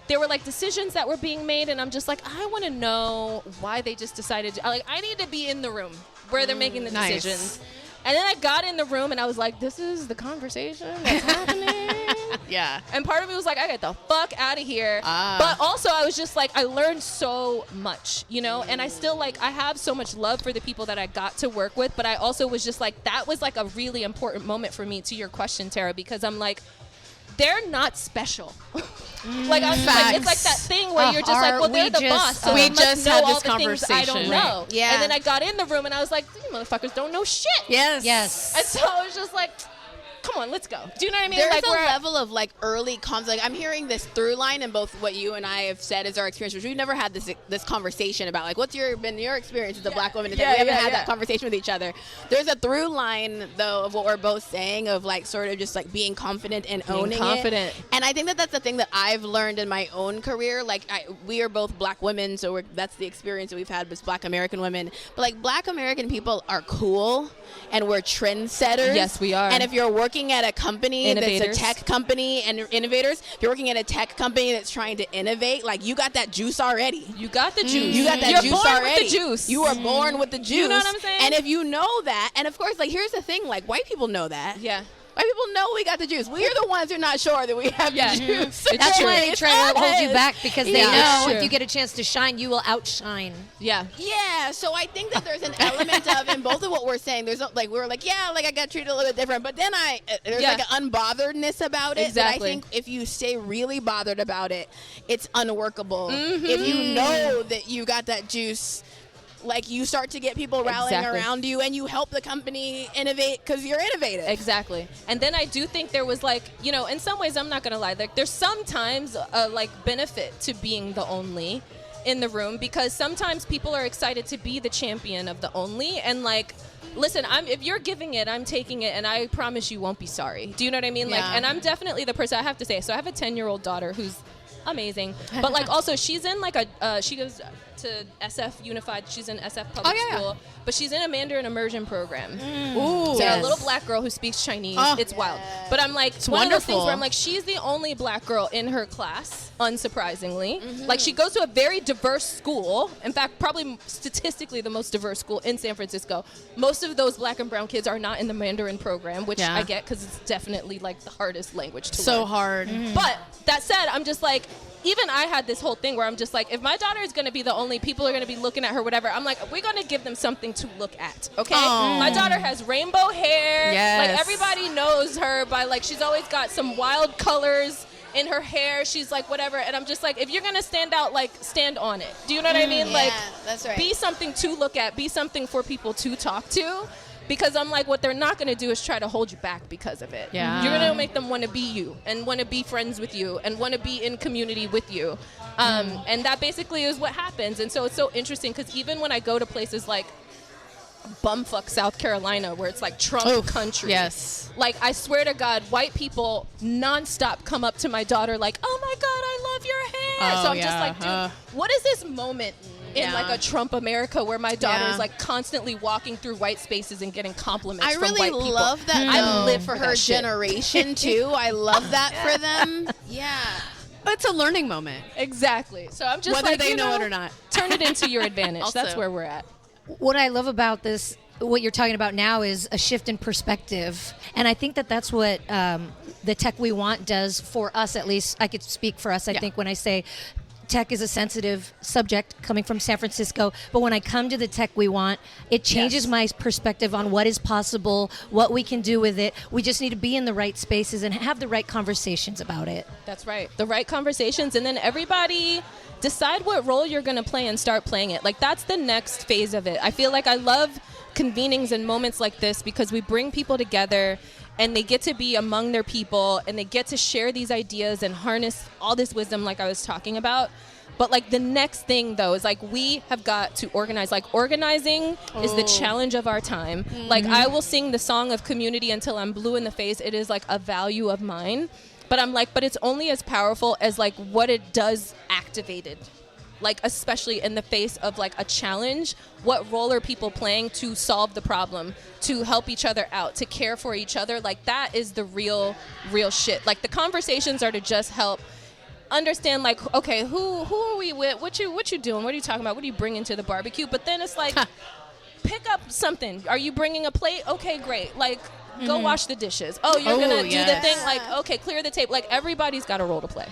there were like decisions that were being made, and I'm just like, I want to know why they just decided to, like, I need to be in the room where they're making the Nice. decisions. And then I got in the room and I was like, this is the conversation that's happening. Yeah. And part of me was like, I get the fuck out of here. Ah. But also I was just like, I learned so much, you know? And I still like, I have so much love for the people that I got to work with, but I also was just like, that was like a really important moment for me, to your question, Tara, because I'm like, they're not special. Like, I was just like, it's like that thing where you're just like, well, they're the boss, so we they must just know had all this the things I don't conversation. know. Yeah. And then I got in the room and I was like, these motherfuckers don't know shit. Yes. Yes. And so I was just like, come on, let's go. Do you know what I mean? There's like, a where- level of like early conflict. I'm hearing this through line in both what you and I have said is our experience, which we've never had this conversation about, like, what's been your experience as a black woman? We haven't had that conversation with each other. There's a through line though of what we're both saying, of like sort of just like being confident and owning confident. it. And I think that that's the thing that I've learned in my own career. Like, we are both black women, so that's the experience that we've had with black American women. But like, black American people are cool and we're trendsetters. Yes, we are. And if you're working at a company that's Innovators. a tech company and innovators, if you're working at a tech company that's trying to innovate, like, you got that juice already. You got the juice. You got that You're juice born already. with the juice. You are born with the juice. You know what I'm saying? And if you know that, and of course, like, here's the thing, like, white people know that. Yeah. White people know we got the juice. We are the ones who are not sure that we have Yeah. the juice. It's That's true. why they try to hold you back, because they Yeah. know It's if true. you get a chance to shine, you will outshine. Yeah. Yeah, so I think that there's an element of, in both of what we're saying, there's like, we were like, yeah, like, I got treated a little bit different, but then there's Yeah. like an unbotheredness about it that I Exactly. think if you stay really bothered about it, it's unworkable. If you know that you got that juice, like, you start to get people rallying Exactly. around you, and you help the company innovate because you're innovative. Exactly. And then I do think there was, like, you know, in some ways, I'm not going to lie, like, there's sometimes a, like, benefit to being the only in the room, because sometimes people are excited to be the champion of the only, and, like, listen, if you're giving it, I'm taking it, and I promise you won't be sorry. Do you know what I mean? Like, Yeah. and I'm definitely the person, I have to say, so I have a 10-year-old daughter who's amazing, but, like, also she's in, like, she goes to SF Unified, she's in SF Public School, but she's in a Mandarin immersion program. Ooh. So a little black girl who speaks Chinese. Oh. It's wild. But I'm like, It's one of those things wonderful. where I'm like, she's the only black girl in her class, unsurprisingly. Like, she goes to a very diverse school. In fact, probably statistically the most diverse school in San Francisco. Most of those black and brown kids are not in the Mandarin program, which Yeah. I get because it's definitely like the hardest language to So learn. hard. But that said, I'm just like, even I had this whole thing where I'm just like, if my daughter is going to be the only, people are going to be looking at her, whatever. I'm like, we're going to give them something to look at, okay? Aw. My daughter has rainbow hair. Yes. Like, everybody knows her by, like, she's always got some wild colors in her hair. She's like, whatever. And I'm just like, if you're going to stand out, like, stand on it. Do you know what I mean? Like, that's right. be something to look at. Be something for people to talk to. Because I'm like, what they're not going to do is try to hold you back because of it. Yeah. You're going to make them want to be you and want to be friends with you and want to be in community with you. And that basically is what happens. And so it's so interesting because even when I go to places like bumfuck South Carolina, where it's like Trump country. Yes. Like, I swear to God, white people nonstop come up to my daughter like, oh my God, I love your hair. Oh, So I'm just yeah. like, dude, what is this moment in Yeah. like a Trump America where my daughter Yeah. is like constantly walking through white spaces and getting compliments I from really white people? love that I though, live for for her that shit. generation too. I love that for them. Yeah. It's a learning moment, Exactly. So I'm just whether like, they you know it or not. turn it into your advantage. Also. That's where we're at. What I love about this, what you're talking about now, is a shift in perspective. And I think that that's what the Tech We Want does for us, at least. I could speak for us, I think, when I say tech is a sensitive subject coming from San Francisco. But when I come to the Tech We Want, it changes my perspective on what is possible, what we can do with it. We just need to be in the right spaces and have the right conversations about it. That's right. The right conversations, and then everybody decide what role you're going to play and start playing it. Like, that's the next phase of it. I feel like I love convenings and moments like this because we bring people together and they get to be among their people and they get to share these ideas and harness all this wisdom like I was talking about. But like the next thing though is like we have got to organize. Like organizing is the challenge of our time. Like I will sing the song of community until I'm blue in the face. It is like a value of mine. But I'm like, but it's only as powerful as like what it does activated. Like especially in the face of like a challenge, what role are people playing to solve the problem, to help each other out, to care for each other? Like that is the real shit. Like the conversations are to just help understand like, okay, who are we with? What you doing? What are you talking about? What are you bringing to the barbecue? But then it's like, pick up something. Are you bringing a plate? Okay, great. Like go wash the dishes. Oh, you're gonna do the thing. Like okay, clear the tape. Like everybody's got a role to play.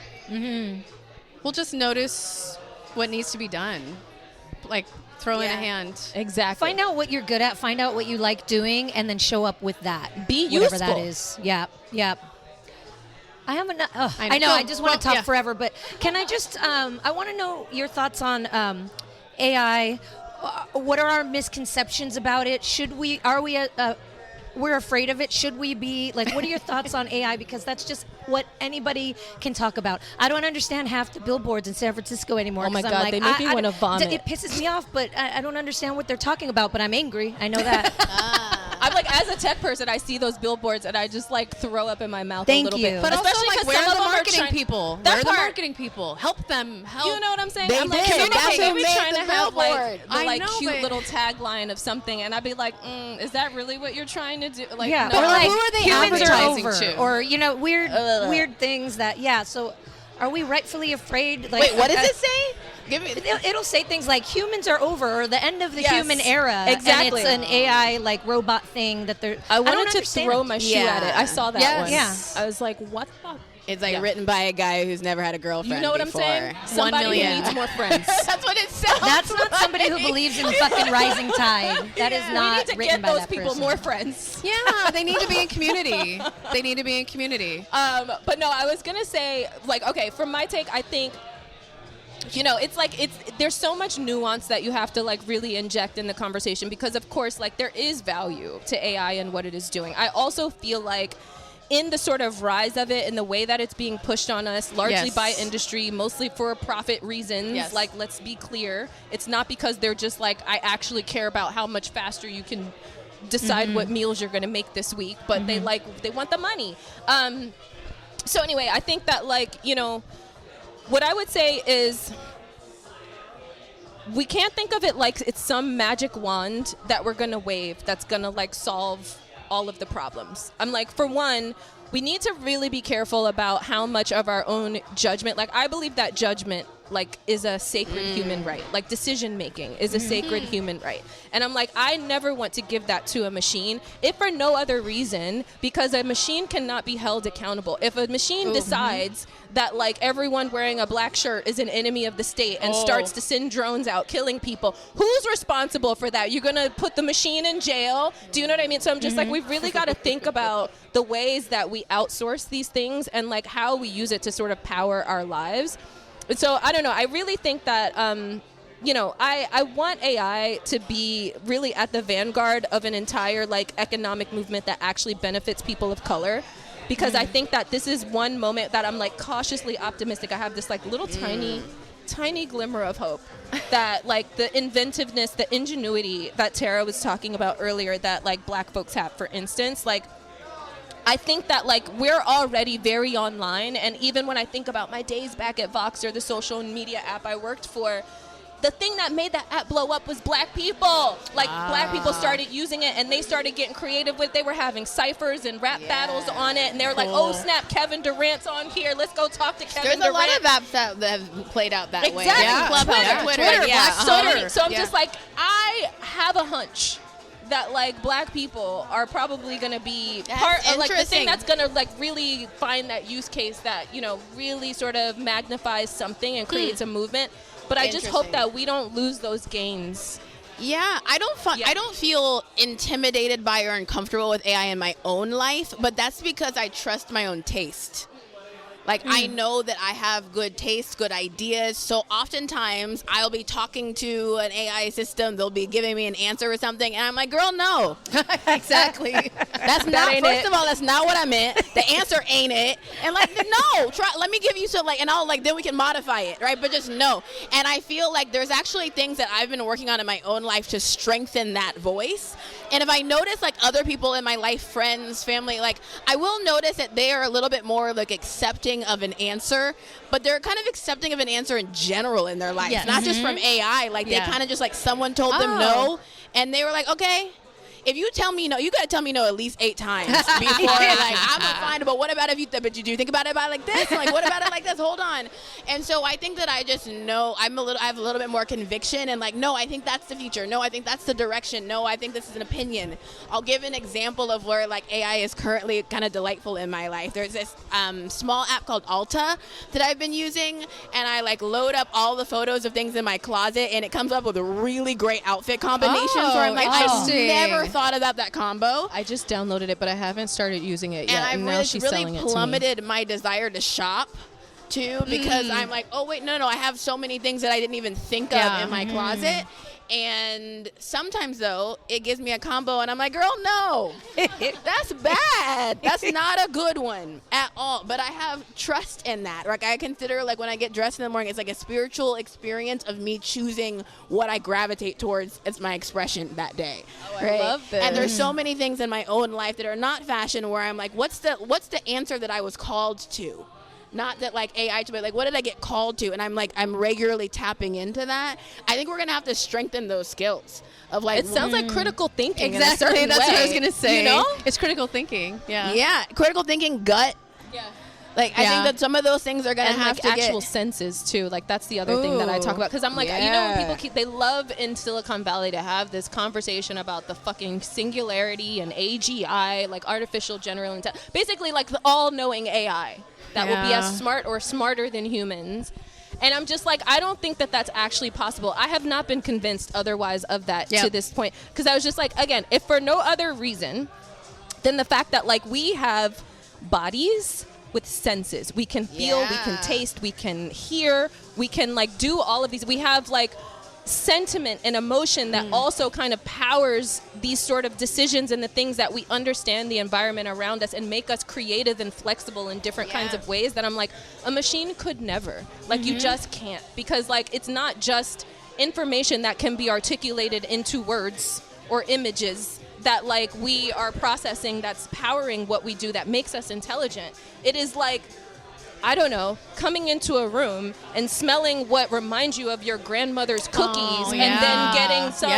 We'll just notice what needs to be done, like throw in a hand. Exactly. Find out what you're good at, find out what you like doing, and then show up with that. Be whatever useful. that is. Yep. I have enough. I know. I just want to talk yeah. forever, but can I just? I want to know your thoughts on AI. What are our misconceptions about it? Should we? Are we? We're afraid of it. Should we be like? What are your thoughts on AI? Because that's just what anybody can talk about. I don't understand half the billboards in San Francisco anymore. Oh my 'cause God, I'm like, they make me want to vomit. It pisses me off, but I don't understand what they're talking about. But I'm angry. I know that. I'm like, as a tech person, I see those billboards and I just like throw up in my mouth Thank a little you. bit. But especially also, like, 'cause where some are of the them marketing trying- people? That Where are the part. marketing people? Help them. Help. You know what I'm saying? They I'm like, did. some of That's them who be made trying the to have like billboard. the I like know, cute but- little tagline of something, and I'd be like, is that really what you're trying to do? Like, Yeah, no. or like who are they humans are advertising over, to? or weird things that So, are we rightfully afraid? Like, Wait, what does it say? Give me. It'll say things like humans are over, or the end of the Yes, human era. exactly. And it's an AI like robot thing that they're. I don't wanted to understand. throw my shoe at it. I saw that Yes. one. Yeah. I was like, what the? It's like Yeah. written by a guy who's never had a girlfriend. You know what before. I'm saying? Somebody who million. needs more friends. That's what it sounds. That's not somebody who believes in fucking rising tide. That is we not need to written get by those that people person. more friends. Yeah, they need to be in community. They need to be in community. But no, I was gonna say, like, okay, from my take, I think, you know, there's so much nuance that you have to like really inject in the conversation because, of course, like there is value to AI and what it is doing. I also feel like in the sort of rise of it and the way that it's being pushed on us, largely Yes. by industry, mostly for profit reasons. Yes. Like, let's be clear, it's not because they're just like, I actually care about how much faster you can decide what meals you're going to make this week, but they want the money. So anyway, I think that, like, you know, what I would say is we can't think of it like it's some magic wand that we're going to wave that's going to like solve all of the problems. I'm like, for one, we need to really be careful about how much of our own judgment, like I believe that judgment like is a sacred human right. Like decision making is a sacred human right. And I'm like, I never want to give that to a machine, if for no other reason, because a machine cannot be held accountable. If a machine decides that like everyone wearing a black shirt is an enemy of the state and starts to send drones out killing people, who's responsible for that? You're gonna put the machine in jail? Do you know what I mean? So I'm just like, we've really got to think about the ways that we outsource these things and like how we use it to sort of power our lives. And so I don't know. I really think that, you know, I want AI to be really at the vanguard of an entire like economic movement that actually benefits people of color. Because I think that this is one moment that I'm like cautiously optimistic. I have this like little tiny glimmer of hope that like the inventiveness, the ingenuity that Tara was talking about earlier that like black folks have, for instance, like I think that like we're already very online, and even when I think about my days back at Vox or the social media app I worked for, the thing that made that app blow up was black people. Like, black people started using it, and they started getting creative with it. They were having ciphers and rap battles on it, and they were like, oh, snap, Kevin Durant's on here. Let's go talk to Kevin There's Durant. a lot of apps that have played out that way. Exactly. Clubhouse, Twitter, Yeah. So I'm Yeah. just like, I have a hunch that like black people are probably going to be part of like the thing that's going to like really find that use case that, you know, really sort of magnifies something and creates a movement. But I just hope that we don't lose those gains. Yeah, I don't feel intimidated by or uncomfortable with AI in my own life, but that's because I trust my own taste. Like, I know that I have good taste, good ideas. So oftentimes I'll be talking to an AI system. They'll be giving me an answer or something. And I'm like, girl, no. Exactly. That's not, first of all, that's not what I meant. The answer ain't it. And like, no, let me give you some, like, and I'll like, then we can modify it, right? But just no. And I feel like there's actually things that I've been working on in my own life to strengthen that voice. And if I notice like other people in my life, friends, family, like I will notice that they are a little bit more like accepting of an answer, but they're kind of accepting of an answer in general in their life, not just from AI. Like they kind of just like someone told them no, and they were like, okay. If you tell me no, you got to tell me no at least 8 times before like I'm fine. But what about if you? But you do think about it like this? Like what about it like this? Hold on. And so I think that I just know I have a little bit more conviction and like no, I think that's the future. No, I think that's the direction. No, I think this is an opinion. I'll give an example of where like AI is currently kind of delightful in my life. There's this small app called Alta that I've been using, and I like load up all the photos of things in my closet, and it comes up with really great outfit combinations. Where I'm like, I never thought about that combo. I just downloaded it, but I haven't started using it yet. And now she's selling it to me. plummeted my desire to shop too, because I'm like, oh wait, no, I have so many things that I didn't even think of in my closet. And sometimes though it gives me a combo and I'm like, girl, no, that's bad. That's not a good one at all. But I have trust in that. Like I consider like when I get dressed in the morning, it's like a spiritual experience of me choosing what I gravitate towards as my expression that day. I love this. And there's so many things in my own life that are not fashion where I'm like, what's the answer that I was called to? Not that like AI, but like what did I get called to? And I'm regularly tapping into that. I think we're gonna have to strengthen those skills of like. It sounds like critical thinking. Exactly, in a that's way. what I was gonna say. You know, it's critical thinking. Yeah, critical thinking, gut. Yeah. Like I think that some of those things are gonna and have like to actual get senses too. Like that's the other thing that I talk about, because I'm like, you know, when people they love in Silicon Valley to have this conversation about the fucking singularity and AGI, like artificial general intelligence, basically like the all-knowing AI that will be as smart or smarter than humans. And I'm just like, I don't think that that's actually possible. I have not been convinced otherwise of that to this point, because I was just like, again, if for no other reason than the fact that like we have bodies with senses. We can feel, we can taste, we can hear, we can like do all of these. We have like sentiment and emotion that also kind of powers these sort of decisions and the things that we understand the environment around us and make us creative and flexible in different kinds of ways that I'm like, a machine could never. Like you just can't, because like it's not just information that can be articulated into words or images that like we are processing, that's powering what we do, that makes us intelligent. It is like, I don't know, coming into a room and smelling what reminds you of your grandmother's cookies and then getting some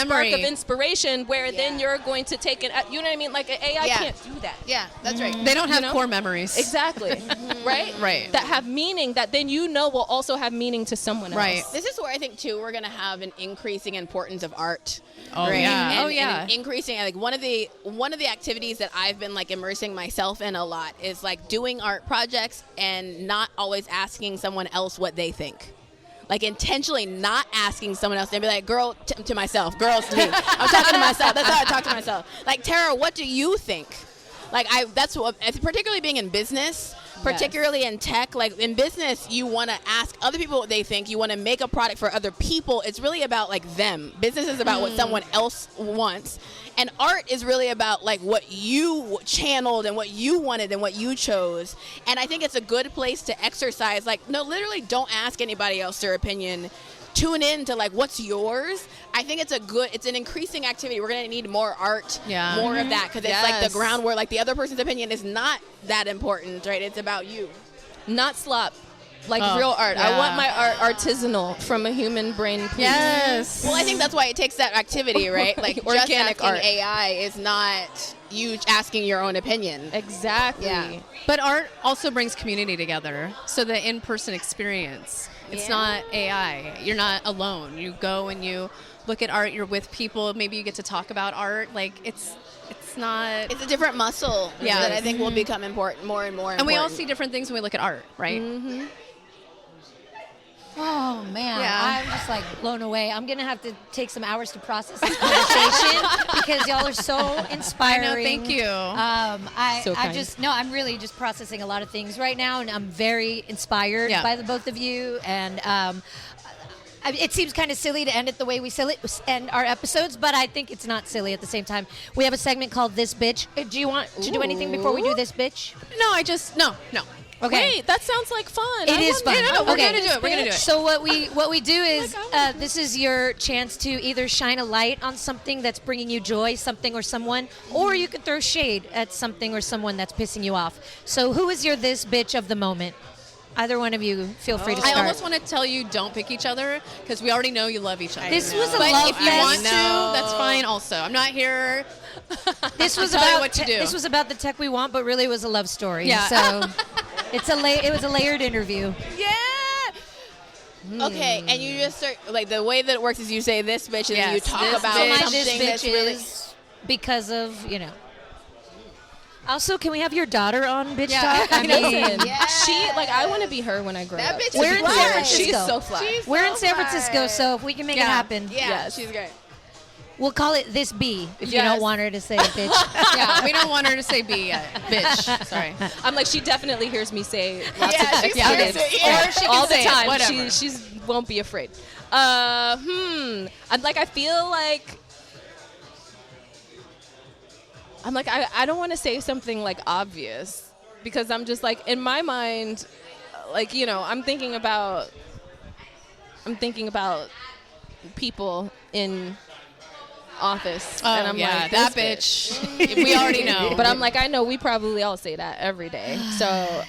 spark of inspiration where then you're going to take it, you know what I mean? Like an AI can't do that. Yeah, that's right. They don't have core memories. Exactly. Right? Right. That have meaning that then you know will also have meaning to someone else. This is where I think too we're going to have an increasing importance of art. Oh yeah. And increasing, like one of the activities that I've been like immersing myself in a lot is like doing art projects and not always asking someone else what they think. Like intentionally not asking someone else. They'd be like, girl, to myself, girls to me. I'm talking to myself. That's how I talk to myself. Like, Tara, what do you think? Like that's what, particularly being in business, particularly in tech, like in business, you want to ask other people what they think. You want to make a product for other people. It's really about like them. Business is about what someone else wants. And art is really about like what you channeled and what you wanted and what you chose. And I think it's a good place to exercise. Like, no, literally don't ask anybody else their opinion. Tune in to like what's yours. I think it's an increasing activity. We're going to need more art, more of that, because it's like the ground where like the other person's opinion is not that important, right? It's about you. Not slop. Like real art. I want my art artisanal from a human brain. Please. Yes. Well, I think that's why it takes that activity, right? Like Organic just asking art. AI is not you asking your own opinion. Exactly. Yeah. But art also brings community together. So the in-person experience, it's not AI. You're not alone. You go and you look at art. You're with people. Maybe you get to talk about art. Like it's not. It's a different muscle that I think will become important more and more. And we all see different things when we look at art, right? Mm-hmm. Oh man, Yeah. I'm just like blown away. I'm gonna have to take some hours to process this conversation because y'all are so inspiring. I know, thank you. So I kind. just no, I'm really just processing a lot of things right now, and I'm very inspired by the both of you. And it seems kind of silly to end it the way we end our episodes, but I think it's not silly at the same time. We have a segment called This Bitch. Do you want to do anything before we do This Bitch? No. Okay. Wait, that sounds like fun. It is fun. No, we're Okay. gonna do it. We're gonna do it. So what we do is this is your chance to either shine a light on something that's bringing you joy, something or someone, or you could throw shade at something or someone that's pissing you off. So who is your this bitch of the moment? Either one of you, feel free to I start. almost want to tell you don't pick each other because we already know you love each other. This was a but love if you fest. want to, that's fine. Also, I'm not here. This was tell you about what to do. This was about the tech we want, but really it was a love story. Yeah. So it was a layered interview. Okay, and you just start like the way that it works is you say this bitch and then you Yes, talk this about So my something this bitch that's really. is because of Also, can we have your daughter on Bitch Yeah. Talk? I mean, Listen, I want to be her when I grow That up. bitch We're is in fly. San Francisco. She's so fly. we're in San Francisco, so if we can make it Yeah. happen, Yeah, she's great. we'll call it This B if you Yes. don't want her to say bitch. Yeah, we don't want her to say B yet. Bitch. Sorry. I'm like, she definitely hears me say lots Yeah, of she's expletives hears it, yeah. Or she can all the say it, time. whatever. She's won't be afraid. I feel like I don't want to say something like obvious because I'm just like in my mind, like I'm thinking about people in office, and I'm like that this bitch. We already know. But I'm like, I know we probably all say that every day. So,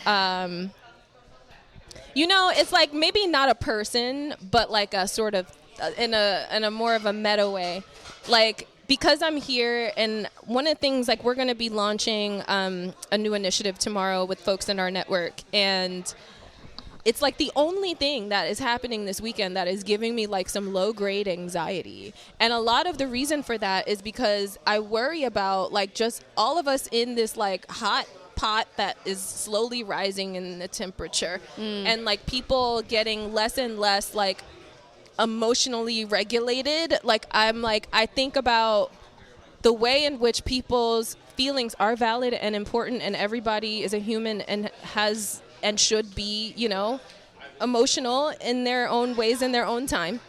it's like maybe not a person, but like a sort of in a more of a meta way, like. Because I'm here, and one of the things, like, we're going to be launching a new initiative tomorrow with folks in our network, and it's like the only thing that is happening this weekend that is giving me like some low-grade anxiety. And a lot of the reason for that is because I worry about like just all of us in this like hot pot that is slowly rising in the temperature, and like people getting less and less like emotionally regulated. Like I think about the way in which people's feelings are valid and important, and everybody is a human and has and should be, emotional in their own ways in their own time.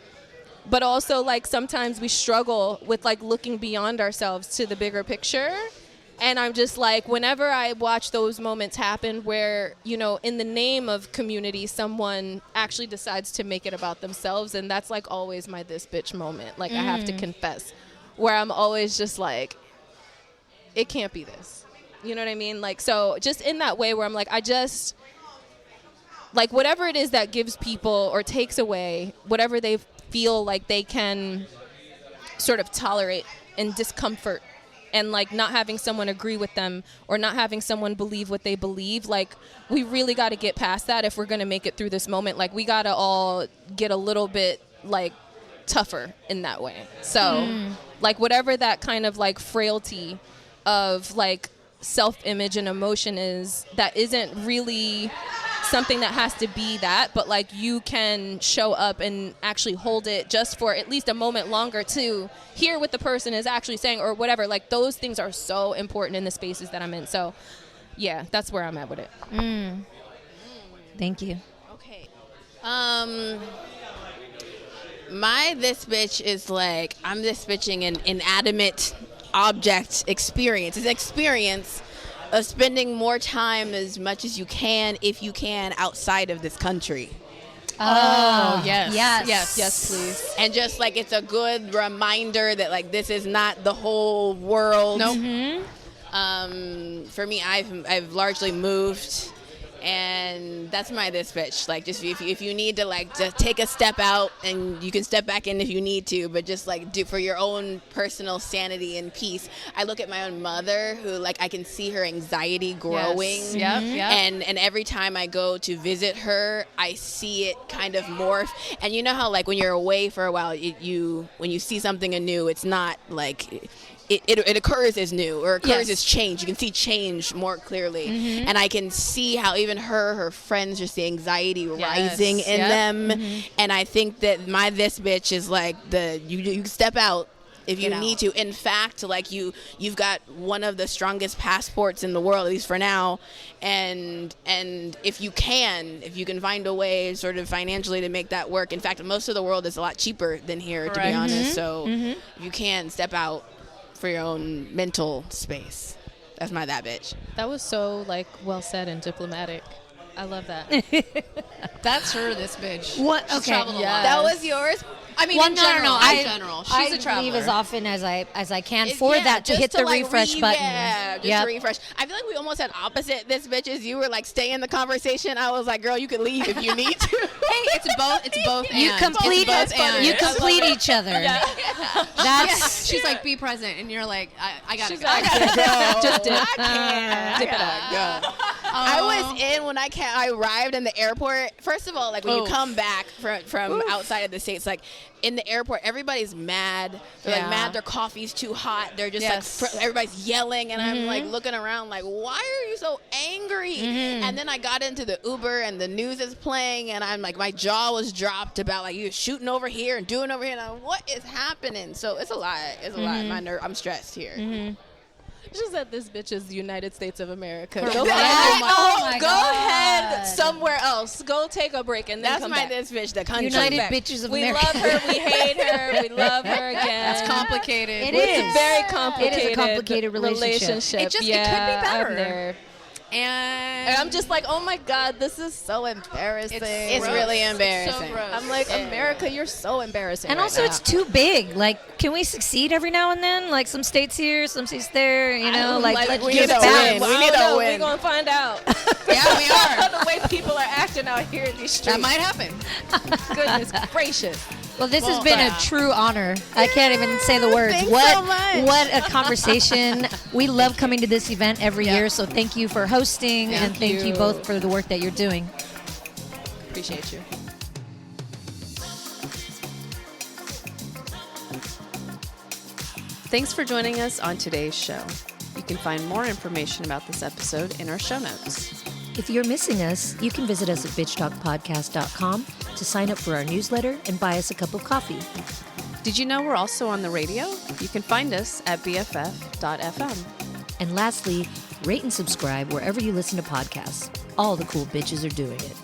But also like sometimes we struggle with like looking beyond ourselves to the bigger picture. And I'm just like, whenever I watch those moments happen where, in the name of community, someone actually decides to make it about themselves. And that's like always my this bitch moment. Like I have to confess, where I'm always just like, it can't be this. You know what I mean? Like, so just in that way where I'm like, I just, like whatever it is that gives people or takes away whatever they feel like they can sort of tolerate and discomfort, and like not having someone agree with them or not having someone believe what they believe, like we really got to get past that if we're going to make it through this moment. Like we got to all get a little bit like tougher in that way. So like whatever that kind of like frailty of like self-image and emotion is, that isn't really something that has to be that, but like you can show up and actually hold it just for at least a moment longer to hear what the person is actually saying or whatever. Like those things are so important in the spaces that I'm in. So yeah, that's where I'm at with it. Thank you. Okay. My this bitch is like, I'm this bitching an inanimate object experience. It's an experience of spending more time as much as you can, if you can, outside of this country. Oh, yes. Yes, please. And just like it's a good reminder that like this is not the whole world. Nope. For me, I've largely moved, And that's my this bitch. Like, just if you need to, like, just take a step out, and you can step back in if you need to, but just, like, do for your own personal sanity and peace. I look at my own mother, who, like, I can see her anxiety growing. Yes. Yep. And every time I go to visit her, I see it kind of morph. And you know how, like, when you're away for a while, when you see something anew, it's not like it occurs as new, or occurs as change. You can see change more clearly. And I can see how even her friends, just the anxiety rising in them. And I think that my this bitch is like you step out if you need to. In fact, like you've got one of the strongest passports in the world, at least for now. And if you can find a way sort of financially to make that work. In fact, most of the world is a lot cheaper than here, to be honest. So you can step out for your own mental space. That's my that bitch. That was so, like, well said and diplomatic. I love that. That's her, this bitch. What? She's Okay. traveled a lot. That was yours? I mean, Well, in no, general. no, In general. She's a traveler. leave as often as I can for that to hit the refresh button. Yeah, just to refresh. I feel like we almost had opposite this bitches. You were like, stay in the conversation. I was like, girl, you can leave if you need to. Hey, it's both. You and. complete It's both and. you complete each other. That's She's like, be present, and you're like, I gotta go. Just dip. Dip it up. Go. I was in when I arrived in the airport. First of all, like when you come back from outside of the States, like in the airport, everybody's mad. They're like mad their coffee's too hot. They're just like, everybody's yelling, and I'm like looking around like, why are you so angry? And then I got into the Uber, and the news is playing, and I'm like, my jaw was dropped about like, you're shooting over here and doing over here, and I'm, what is happening? So it's a lot. It's a lot. I'm stressed here. It's just that this bitch is the United States of America. Correct. Go, my go God. ahead somewhere else. Go take a break and then That's come my back. this bitch, the country. United Back. Bitches of We America. love her. We hate her. We love her again. It's complicated. It It's is. a very complicated, It is a complicated relationship. It could be I'm better. there. And I'm just like, oh my God, this is so embarrassing. It's really embarrassing. So gross. I'm like, America, you're so embarrassing. And right also, now. it's too big. Like, can we succeed every now and then? Like, some states here, some states there. You know, let's we give need it a balance. win. We need a win. We're gonna find out. Yeah, we are. The way people are acting out here in these streets. That might happen. Goodness gracious. Well, this has been a true honor. I can't even say the words. Thanks What so much. what a conversation. We love coming to this event every year, so thank you for hosting and thank you both for the work that you're doing. Appreciate you. Thanks for joining us on today's show. You can find more information about this episode in our show notes. If you're missing us, you can visit us at bitchtalkpodcast.com to sign up for our newsletter and buy us a cup of coffee. Did you know we're also on the radio? You can find us at bff.fm. And lastly, rate and subscribe wherever you listen to podcasts. All the cool bitches are doing it.